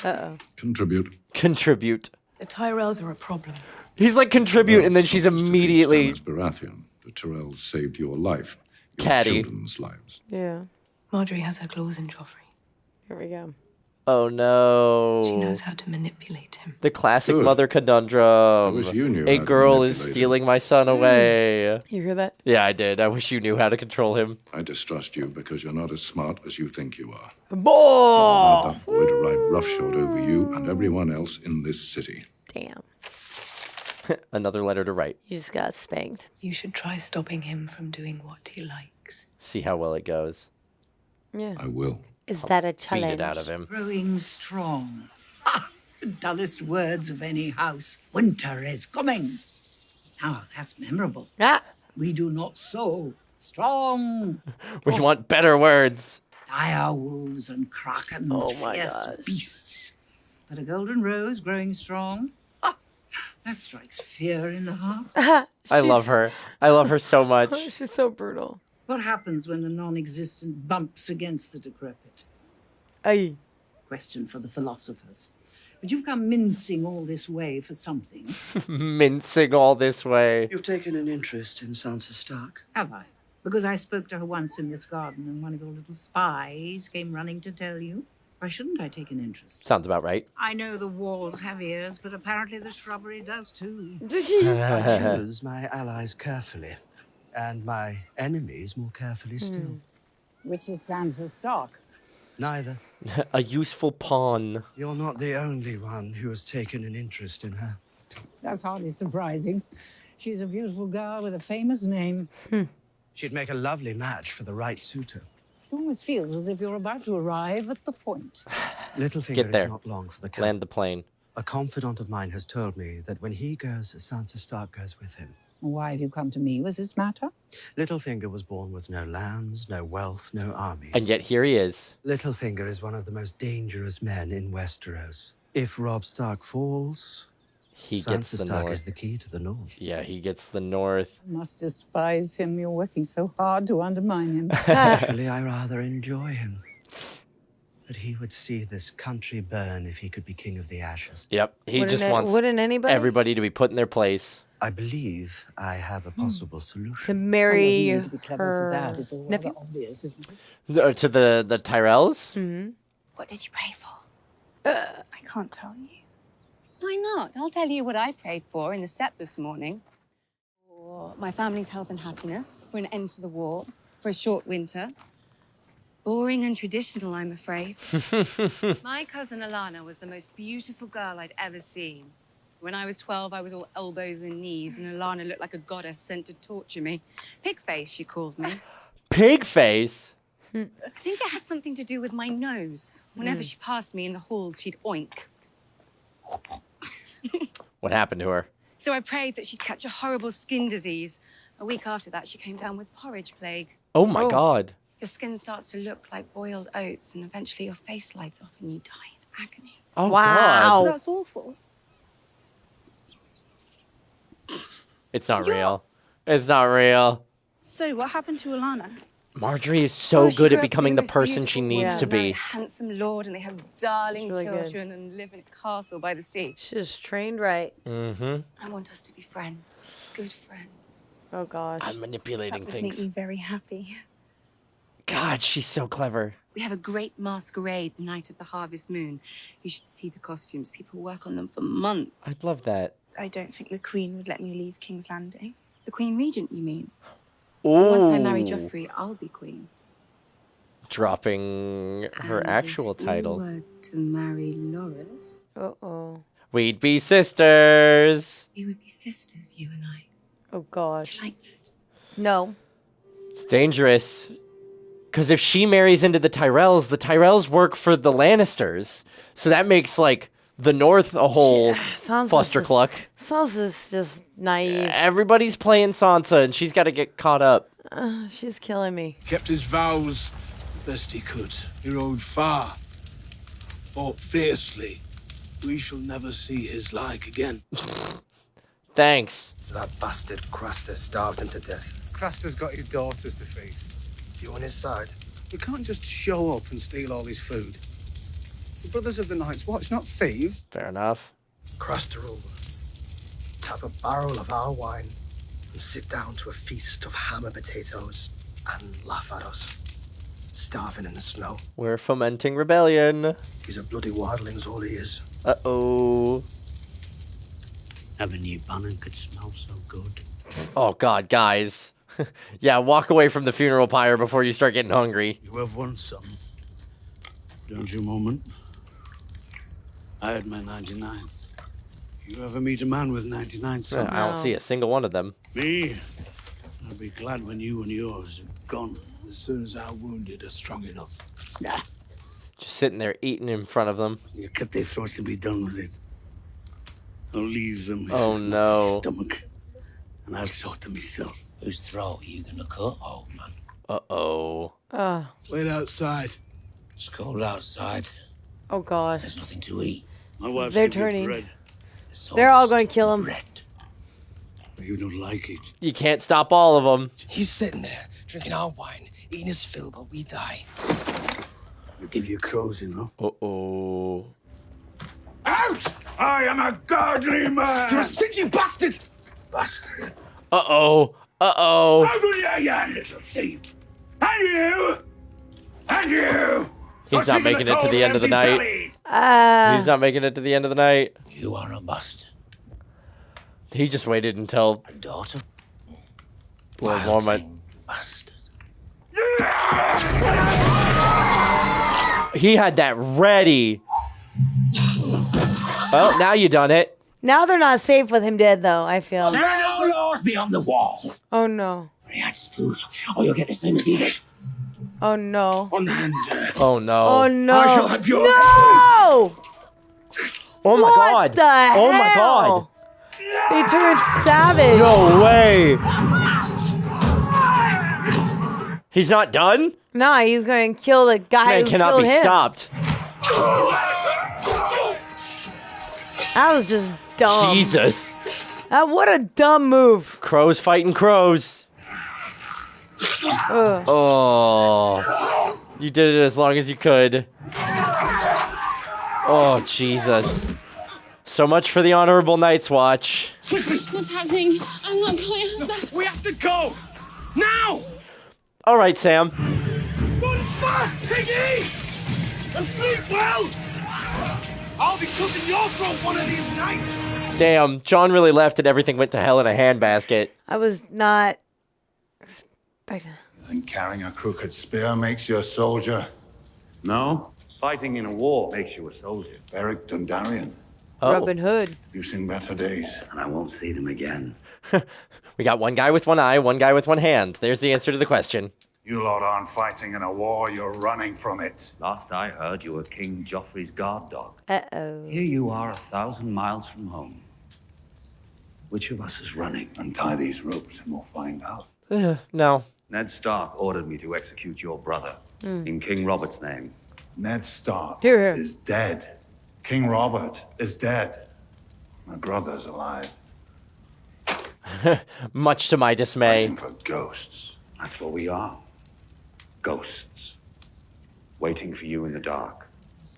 Uh-oh. Contribute. Contribute. The Tyrells are a problem. He's like, contribute, and then she's immediately... Baratheon. The Tyrells saved your life. Your Caddy. children's lives. Yeah. Marjorie has her claws in Joffrey. Here we go. Oh, no. She knows how to manipulate him. The classic Good. mother conundrum. I wish you knew A how to girl is manipulate stealing my son away. You hear that? Yeah, I did. I wish you knew how to control him. I distrust you because you're not as smart as you think you are. Boy! I want that boy to ride roughshod over you and everyone else in this city. Damn. Another letter to write. You just got spanked. You should try stopping him from doing what he likes. See how well it goes. Yeah. I will. Is that a challenge? Beat it out of him. Growing strong. Ha! The dullest words of any house. Winter is coming. Now, that's memorable. Ah! We do not sow. Strong. We want better words. Dire wolves and krakens, Oh my fierce gosh. beasts. But a golden rose growing strong. Ah, that strikes fear in the heart. I love her. I love her so much. She's so brutal. What happens when the non-existent bumps against the decrepit? Aye. Question for the philosophers. But you've come mincing all this way for something. Mincing all this way. You've taken an interest in Sansa Stark. Have I? Because I spoke to her once in this garden and one of your little spies came running to tell you. Why shouldn't I take an interest? Sounds about right. I know the walls have ears, but apparently the shrubbery does too. I choose my allies carefully, and my enemies more carefully still. Which is Sansa Stark? Neither. A useful pawn. You're not the only one who has taken an interest in her. That's hardly surprising. She's a beautiful girl with a famous name. She'd make a lovely match for the right suitor. It almost feels as if you're about to arrive at the point. Littlefinger Get there. is not long for the camp. Land the plane. A confidant of mine has told me that when he goes, Sansa Stark goes with him. Why have you come to me with this matter? Littlefinger was born with no lands, no wealth, no armies. And yet here he is. Littlefinger is one of the most dangerous men in Westeros. If Robb Stark falls, He Sansa gets the Stark north. is the key to the north. Yeah, he gets the north. I must despise him. You're working so hard to undermine him. Actually, I rather enjoy him. But he would see this country burn if he could be king of the ashes. Yep, he just wants wouldn't anybody? everybody to be put in their place. I believe I have a possible solution. To marry One doesn't need to be clever for her that. It's all nephew? rather obvious, isn't it? To the Tyrells? Mm-hmm. What did you pray for? I can't tell you. Why not? I'll tell you what I prayed for in the set this morning. For my family's health and happiness, for an end to the war, for a short winter. Boring and traditional, I'm afraid. My cousin Alana was the most beautiful girl I'd ever seen. When I was 12, I was all elbows and knees, and Alana looked like a goddess sent to torture me. Pigface, she called me. Pig face? I think it had something to do with my nose. Whenever she passed me in the halls, she'd oink. What happened to her? So I prayed that she'd catch a horrible skin disease. A week after that, she came down with porridge plague. Oh my God. Your skin starts to look like boiled oats, and eventually your face lights off and you die in agony. Oh Wow. God. That's awful. It's not real. It's not real. So, what happened to Alana? Marjorie is so She good grew at up to becoming be the most person she beautiful needs woman, to marry a be. handsome lord, and they have darling really good. children and live in a castle by the sea. She's trained right. Mm-hmm. I want us to be friends, good friends. Oh gosh. I'm manipulating That would make me things. very happy. God, she's so clever. We have a great masquerade the night of the harvest moon. You should see the costumes. People work on them for months. I'd love that. I don't think the Queen would let me leave King's Landing. The Queen Regent, you mean? Ooh. Once I marry Joffrey, I'll be queen. Dropping her And actual if title. you were to marry Loras, Uh-oh. We'd be sisters. we would be sisters, you and I. Oh gosh. Like No. It's dangerous. Because if she marries into the Tyrells work for the Lannisters. So that makes, like, the North a whole clustercluck. Sansa's just naive. Everybody's playing Sansa, and she's got to get caught up. She's killing me. Kept his vows the best he could. He rode far, fought fiercely. We shall never see his like again. Thanks. That bastard Craster starved him to death. Craster's got his daughters to feed. You on his side? We can't just show up and steal all his food. The Brothers of the Night's Watch, not thieves. Fair enough. Craster will tap a barrel of our wine and sit down to a feast of ham and potatoes and laugh at us, starving in the snow. We're fomenting rebellion. He's a bloody wildling's all he is. Uh-oh. Never knew Bannon could smell so good. Oh, God, guys. Yeah, walk away from the funeral pyre before you start getting hungry. You have won some, don't you, Moment? I had my 99. You ever meet a man with 99 sons? I don't see a single one of them. Me? I'll be glad when you and yours are gone. As soon as our wounded are strong enough. Nah. Just sitting there eating in front of them. You cut their throats and be done with it. I'll leave them with Oh, an no. empty stomach, and I'll sort them myself. Whose throat are you gonna cut, old man? Uh-oh. Wait outside. It's cold outside. Oh God. There's nothing to eat. My wife's They're giving me turning. bread. They're all going to kill him. You don't like it. You can't stop all of them. He's sitting there, drinking our wine, eating his fill while we die. I'll give you crows, you know. Uh-oh. Out! I am a godly man! You're a stingy bastard! Bastard! Uh-oh. Uh-oh. Over here, you little thief! And you! And you! He's not making it to the end of the night. He's not making it to the end of the night. You are a bastard. He just waited until... A daughter? Lord Mormont. Bastard. He had that ready. Well, now you done it. Now they're not safe with him dead, though, I feel. There are no laws beyond the wall. Oh, no. React food, or you'll get the same as he did. Oh, no. On hand. Oh, no. Oh, no. I shall have your No! Oh, my What God. the hell? Oh, my God. They turned savage. No way. He's not done? Nah, he's going to kill the guy Man who cannot killed be him. stopped. That was just dumb. Jesus. What a dumb move. Crows fighting crows. Ugh. Oh. You did it as long as you could. Oh, Jesus. So much for the Honorable Night's Watch. What's happening? I'm not going up there. We have to go! Now! All right, Sam. Run fast, piggy! And sleep well! I'll be cooking your throat one of these nights! Damn, John really left and everything went to hell in a handbasket. I was not expecting. You think carrying a crooked spear makes you a soldier? No. Fighting in a war makes you a soldier. Beric Dondarrion. Robin Hood. You've seen better days. And I won't see them again. We got one guy with one eye, one guy with one hand. There's the answer to the question. You lot aren't fighting in a war, you're running from it. Last I heard, you were King Joffrey's guard dog. Uh-oh. Here you are 1,000 miles from home. Which of us is running? Untie these ropes and we'll find out. No. Ned Stark ordered me to execute your brother in King Robert's name. Ned Stark Hear. is dead. King Robert is dead. My brother's alive. Much to my dismay. Waiting for ghosts. That's what we are. Ghosts. Waiting for you in the dark.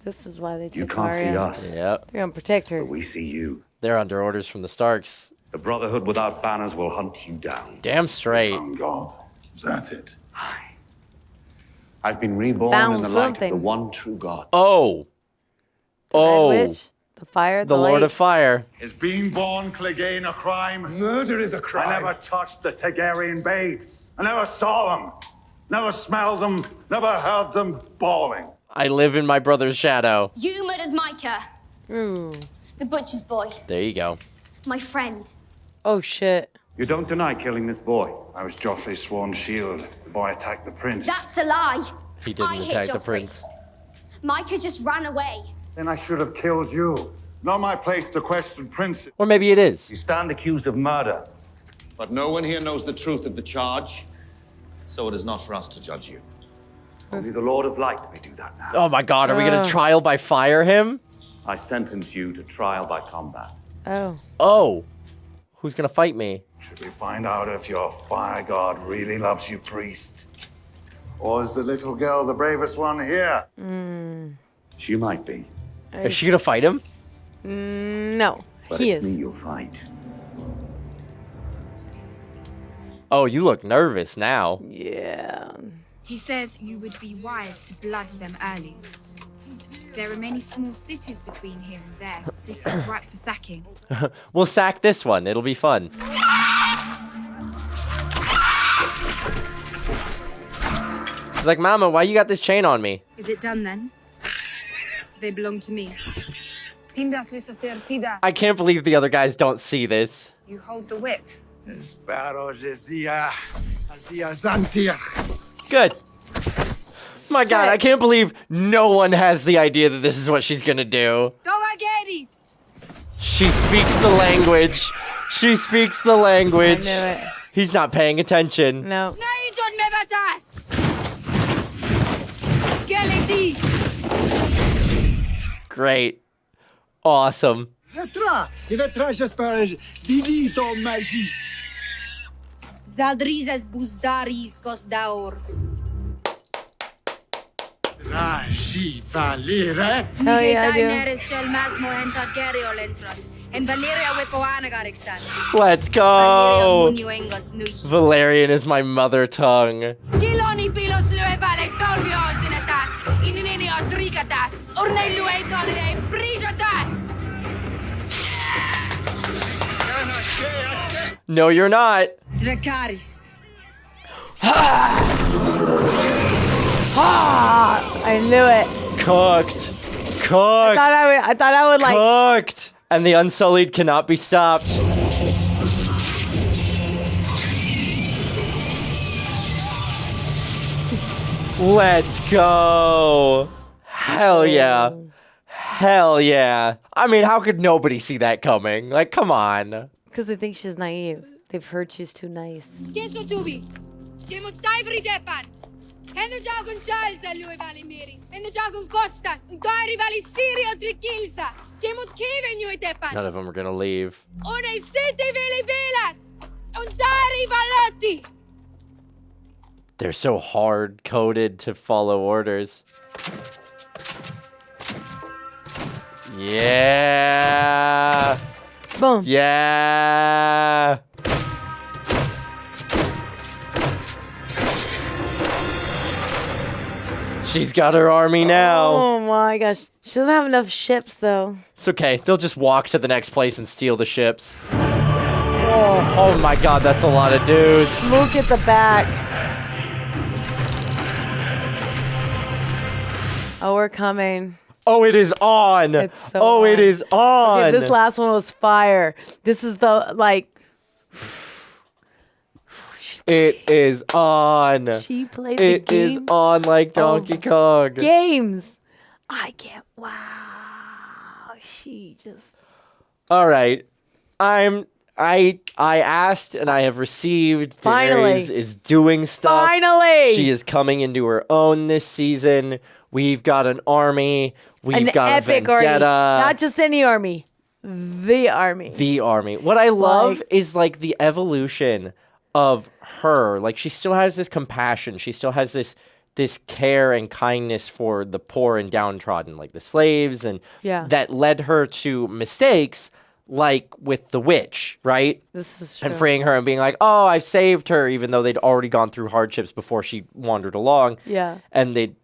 This is why they took You can't see Arya. us. Yep. They're going to protect her. But we see you. They're under orders from the Starks. The Brotherhood without banners will hunt you down. Damn straight. On God. Is that it? I've been reborn Found in the light of something. the one true God. Oh. The Oh. Red Witch, the fire, The Lord light. of Fire. Is being born Clegane a crime? Murder is a crime. I never touched the Targaryen babes. I never saw them. Never smelled them. Never heard them bawling. I live in my brother's shadow. You murdered Micah, Ooh. the butcher's boy, There you go. my friend. Oh, shit. You don't deny killing this boy. I was Joffrey's sworn shield. The boy attacked the prince. That's a lie. He didn't I hit attack the Joffrey. prince. Micah just ran away. Then I should have killed you. Not my place to question princes. Or maybe it is. You stand accused of murder. But no one here knows the truth of the charge, so it is not for us to judge you. Only the Lord of Light may do that now. Oh my God, are we going to trial by fire him? I sentence you to trial by combat. Oh. Oh. Who's going to fight me? Should we find out if your fire god really loves you, priest? Or is the little girl the bravest one here? She might be. Is she going to fight him? No. But He it's is. me you'll fight. Oh, you look nervous now. Yeah. He says you would be wise to blood them early. There are many small cities between here and there, cities ripe for sacking. We'll sack this one. It'll be fun. He's like, Mama, why you got this chain on me? Is it done then? They belong to me. I can't believe the other guys don't see this. You hold the whip. Good. My God, I can't believe no one has the idea that this is what she's gonna do. She speaks the language. She speaks the language. I knew it. He's not paying attention. No. Great. Awesome. Zadrizes buzdaris Coster-Waldau. Raji Valere. Oh, yeah, I do. Daenerys chel masmo en Targaryen entrot. En Valeria wepoana garixan. Let's go. Valerian is my mother tongue. Kiloni pilos lue vale dolvios in atas. Inini odrigatas. Orne lue dolre brijatas. No, you're not. Dracarys. I knew it. Cooked. I thought I would like. Cooked. And the Unsullied cannot be stopped. Let's go. Hell yeah. Hell yeah. I mean, how could nobody see that coming? Like, come on. Because they think she's naive. They've heard she's too nice. Endo gioco Charles a lui vali miri. Endo gioco Costas. Doi rivali Sirio Trikilsa. Jemut Kevin you tepan. None of them are gonna leave. Une city vili vilat. Undari valotti. They're so hard-coded to follow orders. Yeah. Boom. Yeah. She's got her army now. Oh my gosh. She doesn't have enough ships though. It's okay. They'll just walk to the next place and steal the ships. Oh my god, that's a lot of dudes. Look at the back. Oh, we're coming. Oh, it is on. It's so it is on. Okay, this last one was fire. This is the, like... It is on. She played the game. It is on like Donkey Kong. Games. I can't... Wow. She just... All right. I asked and I have received. Finally. Daenerys is doing stuff. Finally. She is coming into her own this season. We've got an army. We've got a epic vendetta. army. Not just any army. The army. The army. What I love is like the evolution of her. Like she still has this compassion. She still has this care and kindness for the poor and downtrodden, like the slaves, and that led her to mistakes. Like with the witch, right? This is true. And freeing her and being like, oh, I saved her, even though they'd already gone through hardships before she wandered along. Yeah. And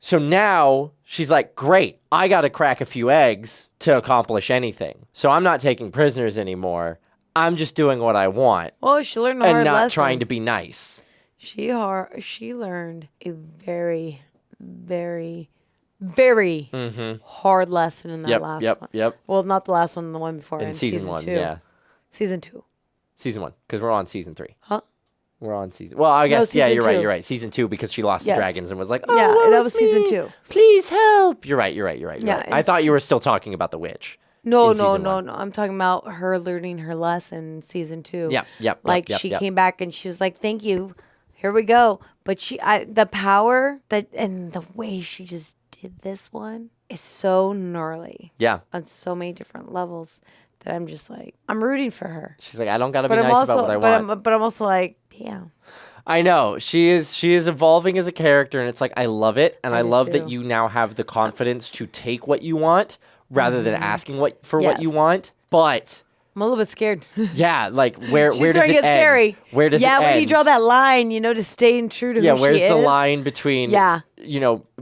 so now she's like, great, I got to crack a few eggs to accomplish anything. So I'm not taking prisoners anymore. I'm just doing what I want. Oh, she learned a hard and not lesson. trying to be nice. She learned a very, very, very hard lesson in that last one. Yep. Well, not the last one, the one before. In season 1, 2. yeah. Season 2. Season 1, because we're on season 3. Huh? We're on season... Well, I guess, season you're 2. right, you're right. Season 2, because she lost the dragons and was like, oh, yeah, that was me. season 2. Please help. You're right. Yeah, I thought you were still talking about the witch. No. I'm talking about her learning her lesson in season 2. Yep. Like she came back and she was like, "Thank you, here we go." But the power and the way she just did this one is so gnarly. Yeah, on so many different levels that I'm just like, I'm rooting for her. She's like, I don't gotta be nice about what I want. But I'm also like, damn. I know she is evolving as a character, and it's like I love it, and I love that you now have the confidence to take what you want rather than asking what you want. But I'm a little bit scared. Yeah, like where does it get end? Scary. Where does it end? Yeah, when you draw that line, to stay true to who she is. Yeah, where's the line between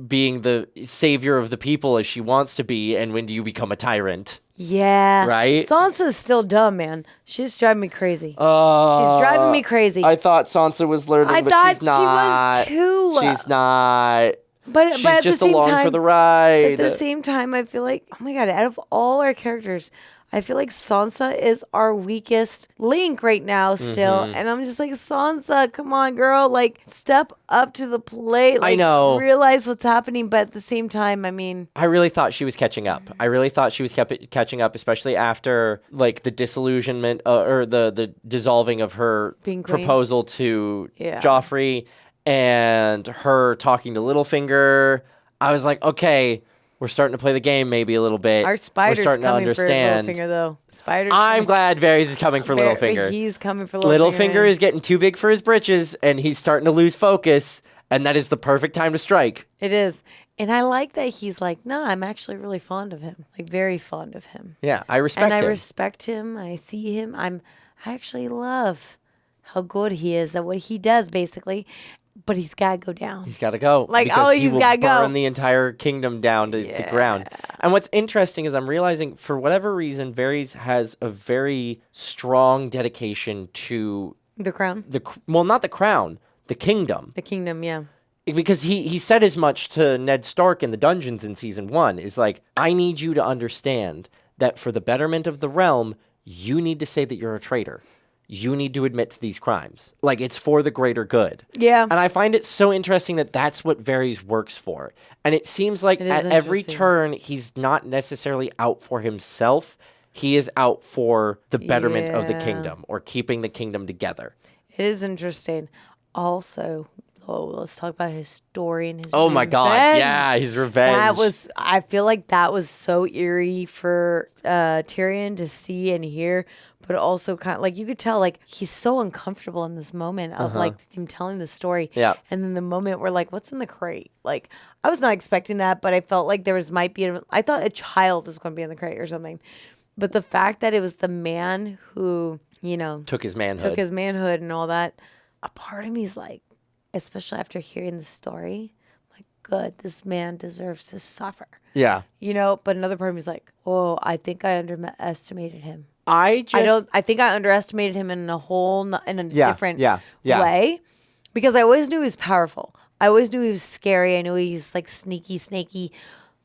being the savior of the people as she wants to be, and when do you become a tyrant? Yeah. Right? Sansa's still dumb, man. She's driving me crazy. She's driving me crazy. I thought Sansa was learning, but she's not. She was too. She's not. But she's at just the same along time, for the ride. At the same time, I feel like, oh my God, out of all our characters, I feel like Sansa is our weakest link right now still. And I'm just like, Sansa, come on, girl. Like, step up to the plate. Like, I know. Realize what's happening. But at the same time, I mean. I really thought she was catching up. I really thought she was catching up, especially after, like, the disillusionment or the dissolving of her proposal to Joffrey and her talking to Littlefinger. I was like, okay, we're starting to play the game maybe a little bit. Our Spider's we're starting coming to understand. for Littlefinger, though. I'm glad Varys is coming for Littlefinger. He's coming for Littlefinger. Littlefinger is getting too big for his britches, and he's starting to lose focus, and that is the perfect time to strike. It is. And I like that he's like, no, I'm actually really fond of him. Like, very fond of him. Yeah, I respect him. And I respect him. I see him. I actually love how good he is at what he does, basically. But he's got to go down. He's got to go. Like, he's got to go. Burn the entire kingdom down to the ground. And what's interesting is I'm realizing, for whatever reason, Varys has a very strong dedication to the crown. Well, not the crown, the kingdom. The kingdom, yeah. because he said as much to Ned Stark in the dungeons in season 1, is like, I need you to understand that for the betterment of the realm, you need to say that you're a traitor. You need to admit to these crimes. Like, it's for the greater good. Yeah. And I find it so interesting that that's what Varys works for. And it seems like at every turn, he's not necessarily out for himself. He is out for the betterment of the kingdom or keeping the kingdom together. It is interesting. Also, let's talk about his story and his Oh my God. Yeah, his revenge. I feel like that was so eerie for Tyrion to see and hear, but also kind of like you could tell like he's so uncomfortable in this moment of like him telling the story. Yeah. And then the moment we're like, what's in the crate? Like, I was not expecting that, but I felt like I thought a child was going to be in the crate or something. But the fact that it was the man who, took his manhood and all that, a part of me is like, especially after hearing the story, like, good, this man deserves to suffer. Yeah. But another part of me is like, oh, I think I underestimated him. I think I underestimated him in a different way, because I always knew he was powerful. I always knew he was scary. I knew he was like snaky.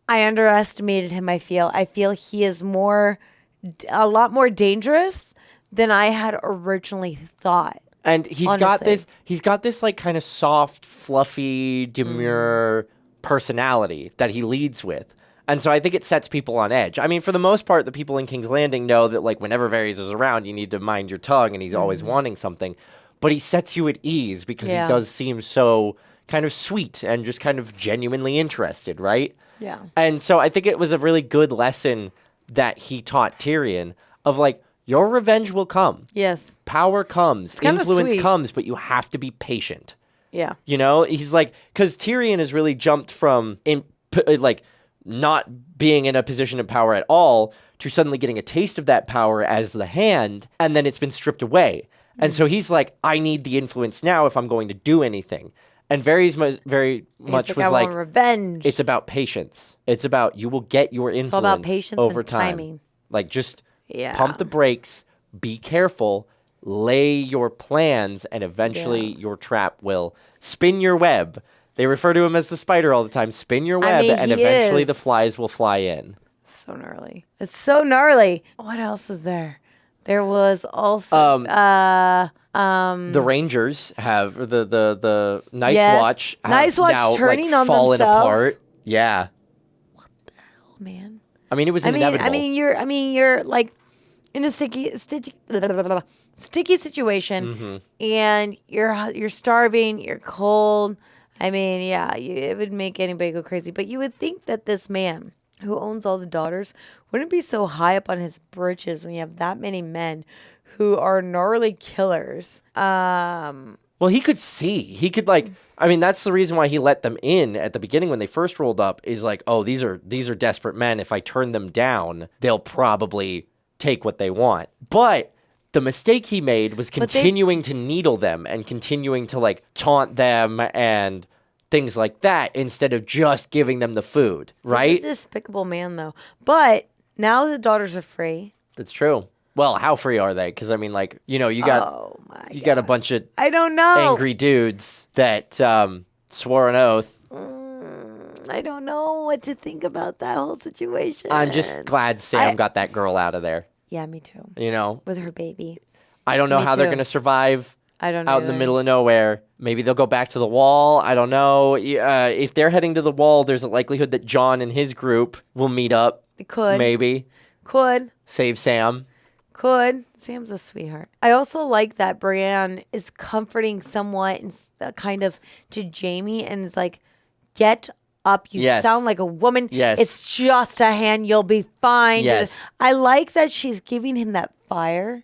I underestimated him. I feel he is a lot more dangerous than I had originally thought. And he's got this like kind of soft, fluffy, demure personality that he leads with. And so I think it sets people on edge. I mean, for the most part, the people in King's Landing know that like whenever Varys is around, you need to mind your tongue and he's always wanting something. But he sets you at ease because he does seem so kind of sweet and just kind of genuinely interested, right? Yeah. And so I think it was a really good lesson that he taught Tyrion of like, your revenge will come. Yes. Power comes. Influence sweet. comes, but you have to be patient. Yeah. He's like, because Tyrion has really jumped from not being in a position of power at all to suddenly getting a taste of that power as the hand, and then it's been stripped away. And so he's like, I need the influence now if I'm going to do anything. And very much was like, revenge. It's about patience. It's about you will get your influence all about patience over and time. timing. Like just pump the brakes, be careful, lay your plans, and eventually your trap will spin your web. They refer to him as the spider all the time. Spin your web, and eventually the flies will fly in. So gnarly. It's so gnarly. What else is there? There was also the Rangers have the Night's Watch. Night's Watch now, turning on fallen themselves. apart. Yeah. What the hell, man? I mean, it was inevitable. You're like in a sticky situation, and you're starving. You're cold. I mean, it would make anybody go crazy. But you would think that this man who owns all the daughters wouldn't be so high up on his britches when you have that many men who are gnarly killers. Well, he could see. He could that's the reason why he let them in at the beginning when they first rolled up is like, oh, these are desperate men. If I turn them down, they'll probably take what they want. But the mistake he made was continuing to needle them and continuing to like taunt them and things like that instead of just giving them the food, right? He's a despicable man, though. But now the daughters are free. That's true. Well, how free are they? Because I mean, like, you got got a bunch of I don't know angry dudes that swore an oath. I don't know what to think about that whole situation. I'm just glad Sam got that girl out of there. Yeah, me too. With her baby. I don't know how they're going to survive. I don't know. Out in the middle of nowhere. Maybe they'll go back to the wall. I don't know. If they're heading to the wall, there's a likelihood that Jon and his group will meet up. They could. Maybe. Could. Save Sam. Could. Sam's a sweetheart. I also like that Brienne is comforting somewhat and kind of to Jaime and is like, get up. You sound like a woman. Yes. It's just a hand. You'll be fine. Yes. I like that she's giving him that fire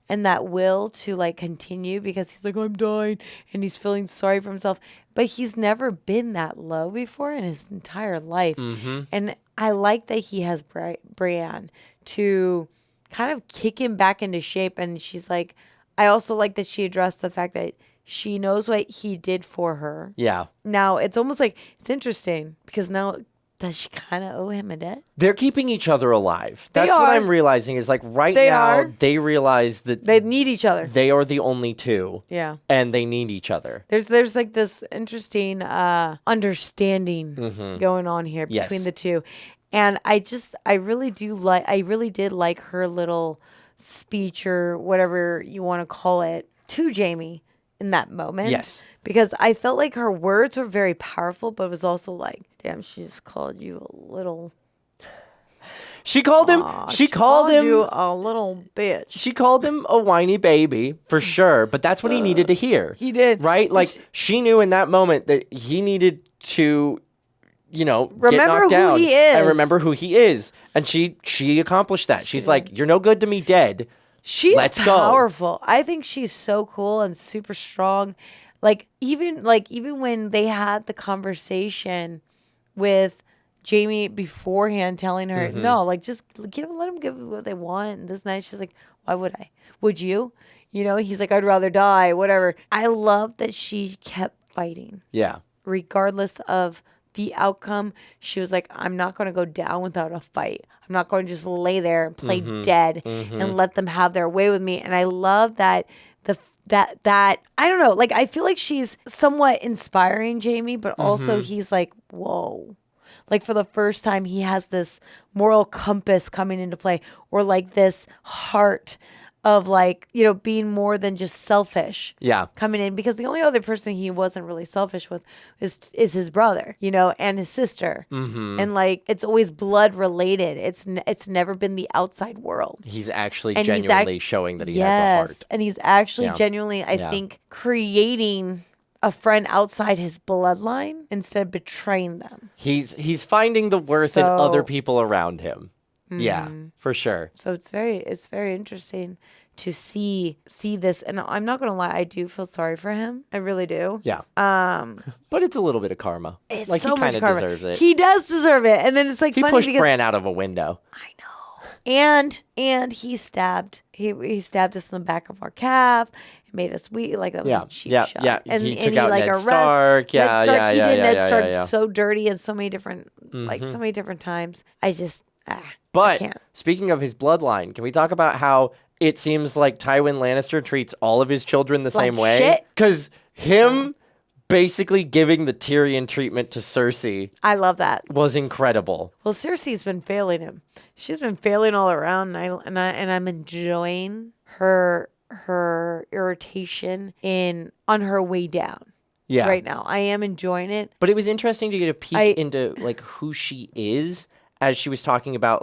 and that will to like continue because he's like, I'm dying and he's feeling sorry for himself. But he's never been that low before in his entire life. Mm-hmm. And I like that he has Brienne to kind of kick him back into shape. And she's like, I also like that she addressed the fact that she knows what he did for her. Yeah. Now, it's almost like, it's interesting because now Does she kind of owe him a debt? They're keeping each other alive. They That's what are. I'm realizing is like right They now are. they realize that They need each other. they are the only two. Yeah. And they need each other. There's like this interesting understanding Mhm. going on here Yes. between the two. And I really did like her little speech or whatever you want to call it to Jaime in that moment. Yes. Because I felt like her words were very powerful, but it was also like, damn, she just called you a little. She called him. She called him you a little bitch. She called him a whiny baby for sure, but that's what he needed to hear. He did. Right? Like she knew in that moment that he needed to, get Remember knocked who down he is. and remember who he is. And she accomplished that. She's like, "You're no good to me dead. She's Let's go." powerful. I think she's so cool and super strong. Even when they had the conversation with Jaime beforehand, telling her, Mhm. no, just let them give what they want. And this night, she's like, why would I? Would you? He's like, I'd rather die, whatever. I love that she kept fighting. Yeah. Regardless of the outcome, she was like, I'm not going to go down without a fight. I'm not going to just lay there and play dead and let them have their way with me. And I love that that I don't know, I feel like she's somewhat inspiring Jaime, but also he's like, whoa. For the first time, he has this moral compass coming into play, or this heart of being more than just selfish. Yeah. Coming in, because the only other person he wasn't really selfish with is his brother, and his sister. Mhm. And it's always blood related. It's never been the outside world. He's actually And he's genuinely showing that he has a heart. And he's actually Yeah. genuinely, I Yeah. think, creating a friend outside his bloodline instead of betraying them. He's finding the worth in other So- people around him. Yeah, Mhm. for sure. So it's very interesting to see this, and I'm not gonna lie, I do feel sorry for him. I really do. Yeah. Um, But it's a little bit of karma. it's he so much kind of karma. deserves it. He does deserve it, and then it's He funny pushed because Bran out of a window. and he stabbed us in the back of our calf. It made us weak. That was Yeah, a cheap yeah, shot. yeah. And He and took out Ned arrested Stark. Yeah, Ned Stark. yeah, He yeah, did yeah, Ned yeah, Stark yeah. so dirty in so many different Mhm. so many different times. I just I But can't. speaking of his bloodline, can we talk about how it seems like Tywin Lannister treats all of his children the Like same way? shit? Because him basically giving the Tyrion treatment to Cersei I love that. was incredible. Well, Cersei's been failing him. She's been failing all around, and I'm enjoying her irritation on her way down. Yeah. Right now, I am enjoying it. But it was interesting to get a peek into who she is as she was talking about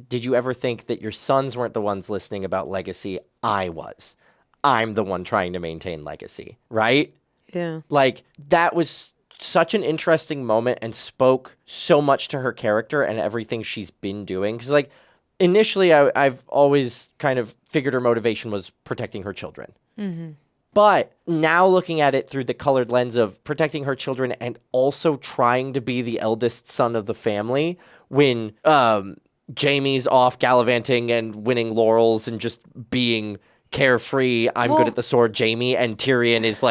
did you ever think that your sons weren't the ones listening about legacy? I was. I'm the one trying to maintain legacy, right? Yeah. That was such an interesting moment and spoke so much to her character and everything she's been doing. Because initially I've always kind of figured her motivation was protecting her children. Mm-hmm. But now looking at it through the colored lens of protecting her children and also trying to be the eldest son of the family when Jaime's off gallivanting and winning laurels and just being carefree, I'm good at the sword, Jaime, and Tyrion is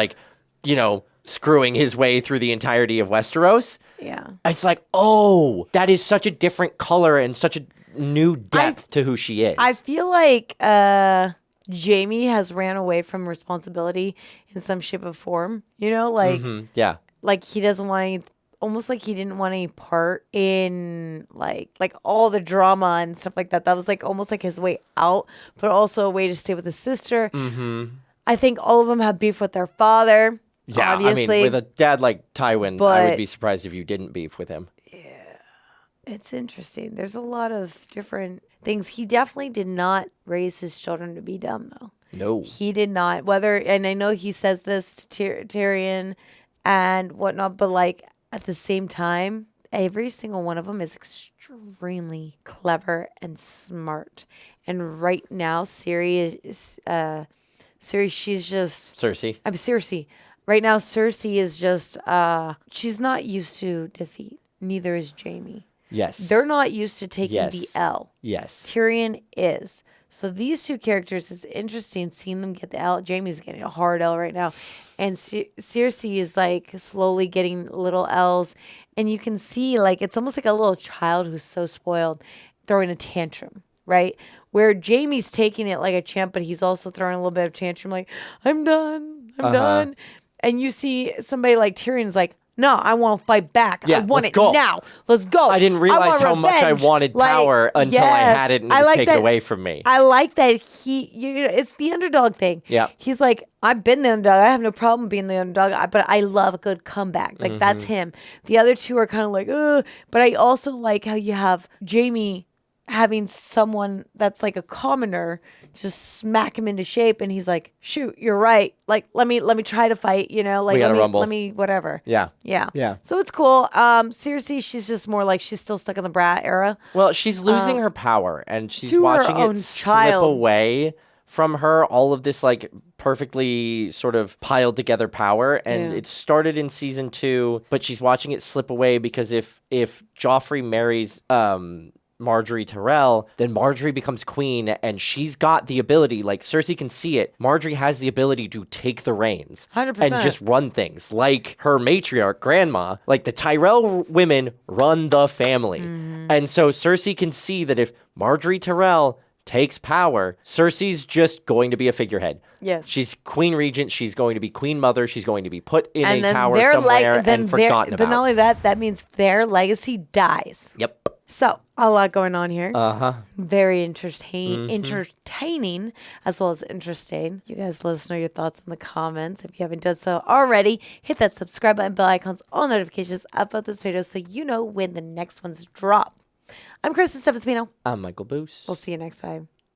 screwing his way through the entirety of Westeros. Yeah. It's that is such a different color and such a new depth to who she is. I feel like Jaime has ran away from responsibility in some shape or form. Mhm, yeah. He doesn't want any, almost like he didn't want any part in like all the drama and stuff like that. That was almost like his way out, but also a way to stay with his sister. Mm-hmm. I think all of them have beef with their father. Yeah, obviously. I mean, with a dad like Tywin, I But- would be surprised if you didn't beef with him. It's interesting. There's a lot of different things. He definitely did not raise his children to be dumb, though. No. He did not. And I know he says this to Tyrion and whatnot, but at the same time, every single one of them is extremely clever and smart. And right now, Cersei, she's just... Cersei. I'm Cersei. Right now, Cersei is just... she's not used to defeat. Neither is Jaime. Yes. They're not used to taking the Yes. L. Yes. Tyrion is. So these two characters, it's interesting seeing them get the L. Jaime's getting a hard L right now. And Cersei is like slowly getting little L's. And you can see like, it's almost like a little child who's so spoiled throwing a tantrum, right? Where Jaime's taking it like a champ, but he's also throwing a little bit of tantrum like, I'm done. I'm done. And you see somebody like Tyrion's like, no, I want to fight back. Yeah, I want let's it go. now. Let's go. I didn't realize want how much I revenge. wanted Like, power until I yes, had it and it I was like taken that- away from me. I like that it's the underdog thing. Yeah. He's like, I've been the underdog. I have no problem being the underdog, but I love a good comeback. Like, that's him. The other two are kind of like, ugh. But I also like how you have Jaime having someone that's like a commoner just smack him into shape, and he's like, shoot, you're right. Like, let me try to fight, you know? Like, We gotta rumble. let me whatever. Yeah. Yeah. So it's cool. Cersei, she's just more like she's still stuck in the brat era. Well, she's losing her power, and she's to her watching own it child. slip away from her, all of this like perfectly sort of piled together power. And Yeah. it started in season 2, but she's watching it slip away because if Joffrey marries Marjorie Tyrell, then Marjorie becomes queen, and she's got the ability, like Cersei can see it, Marjorie has the ability to take the reins 100%. and just run things. Like her matriarch, grandma, like the Tyrell women run the family. And so Cersei can see that if Marjorie Tyrell takes power, Cersei's just going to be a figurehead. Yes. She's queen regent, she's going to be queen mother, she's going to be put in And a then tower their somewhere and forgotten But not about. only that means their legacy dies. Yep. So a lot going on here. Very Mm-hmm. entertaining as well as interesting. You guys let us know your thoughts in the comments. If you haven't done so already, hit that subscribe button, bell icons, all notifications about this video so you know when the next ones drop. I'm Kristen Stefano. I'm Michael Boos. We'll see you next time.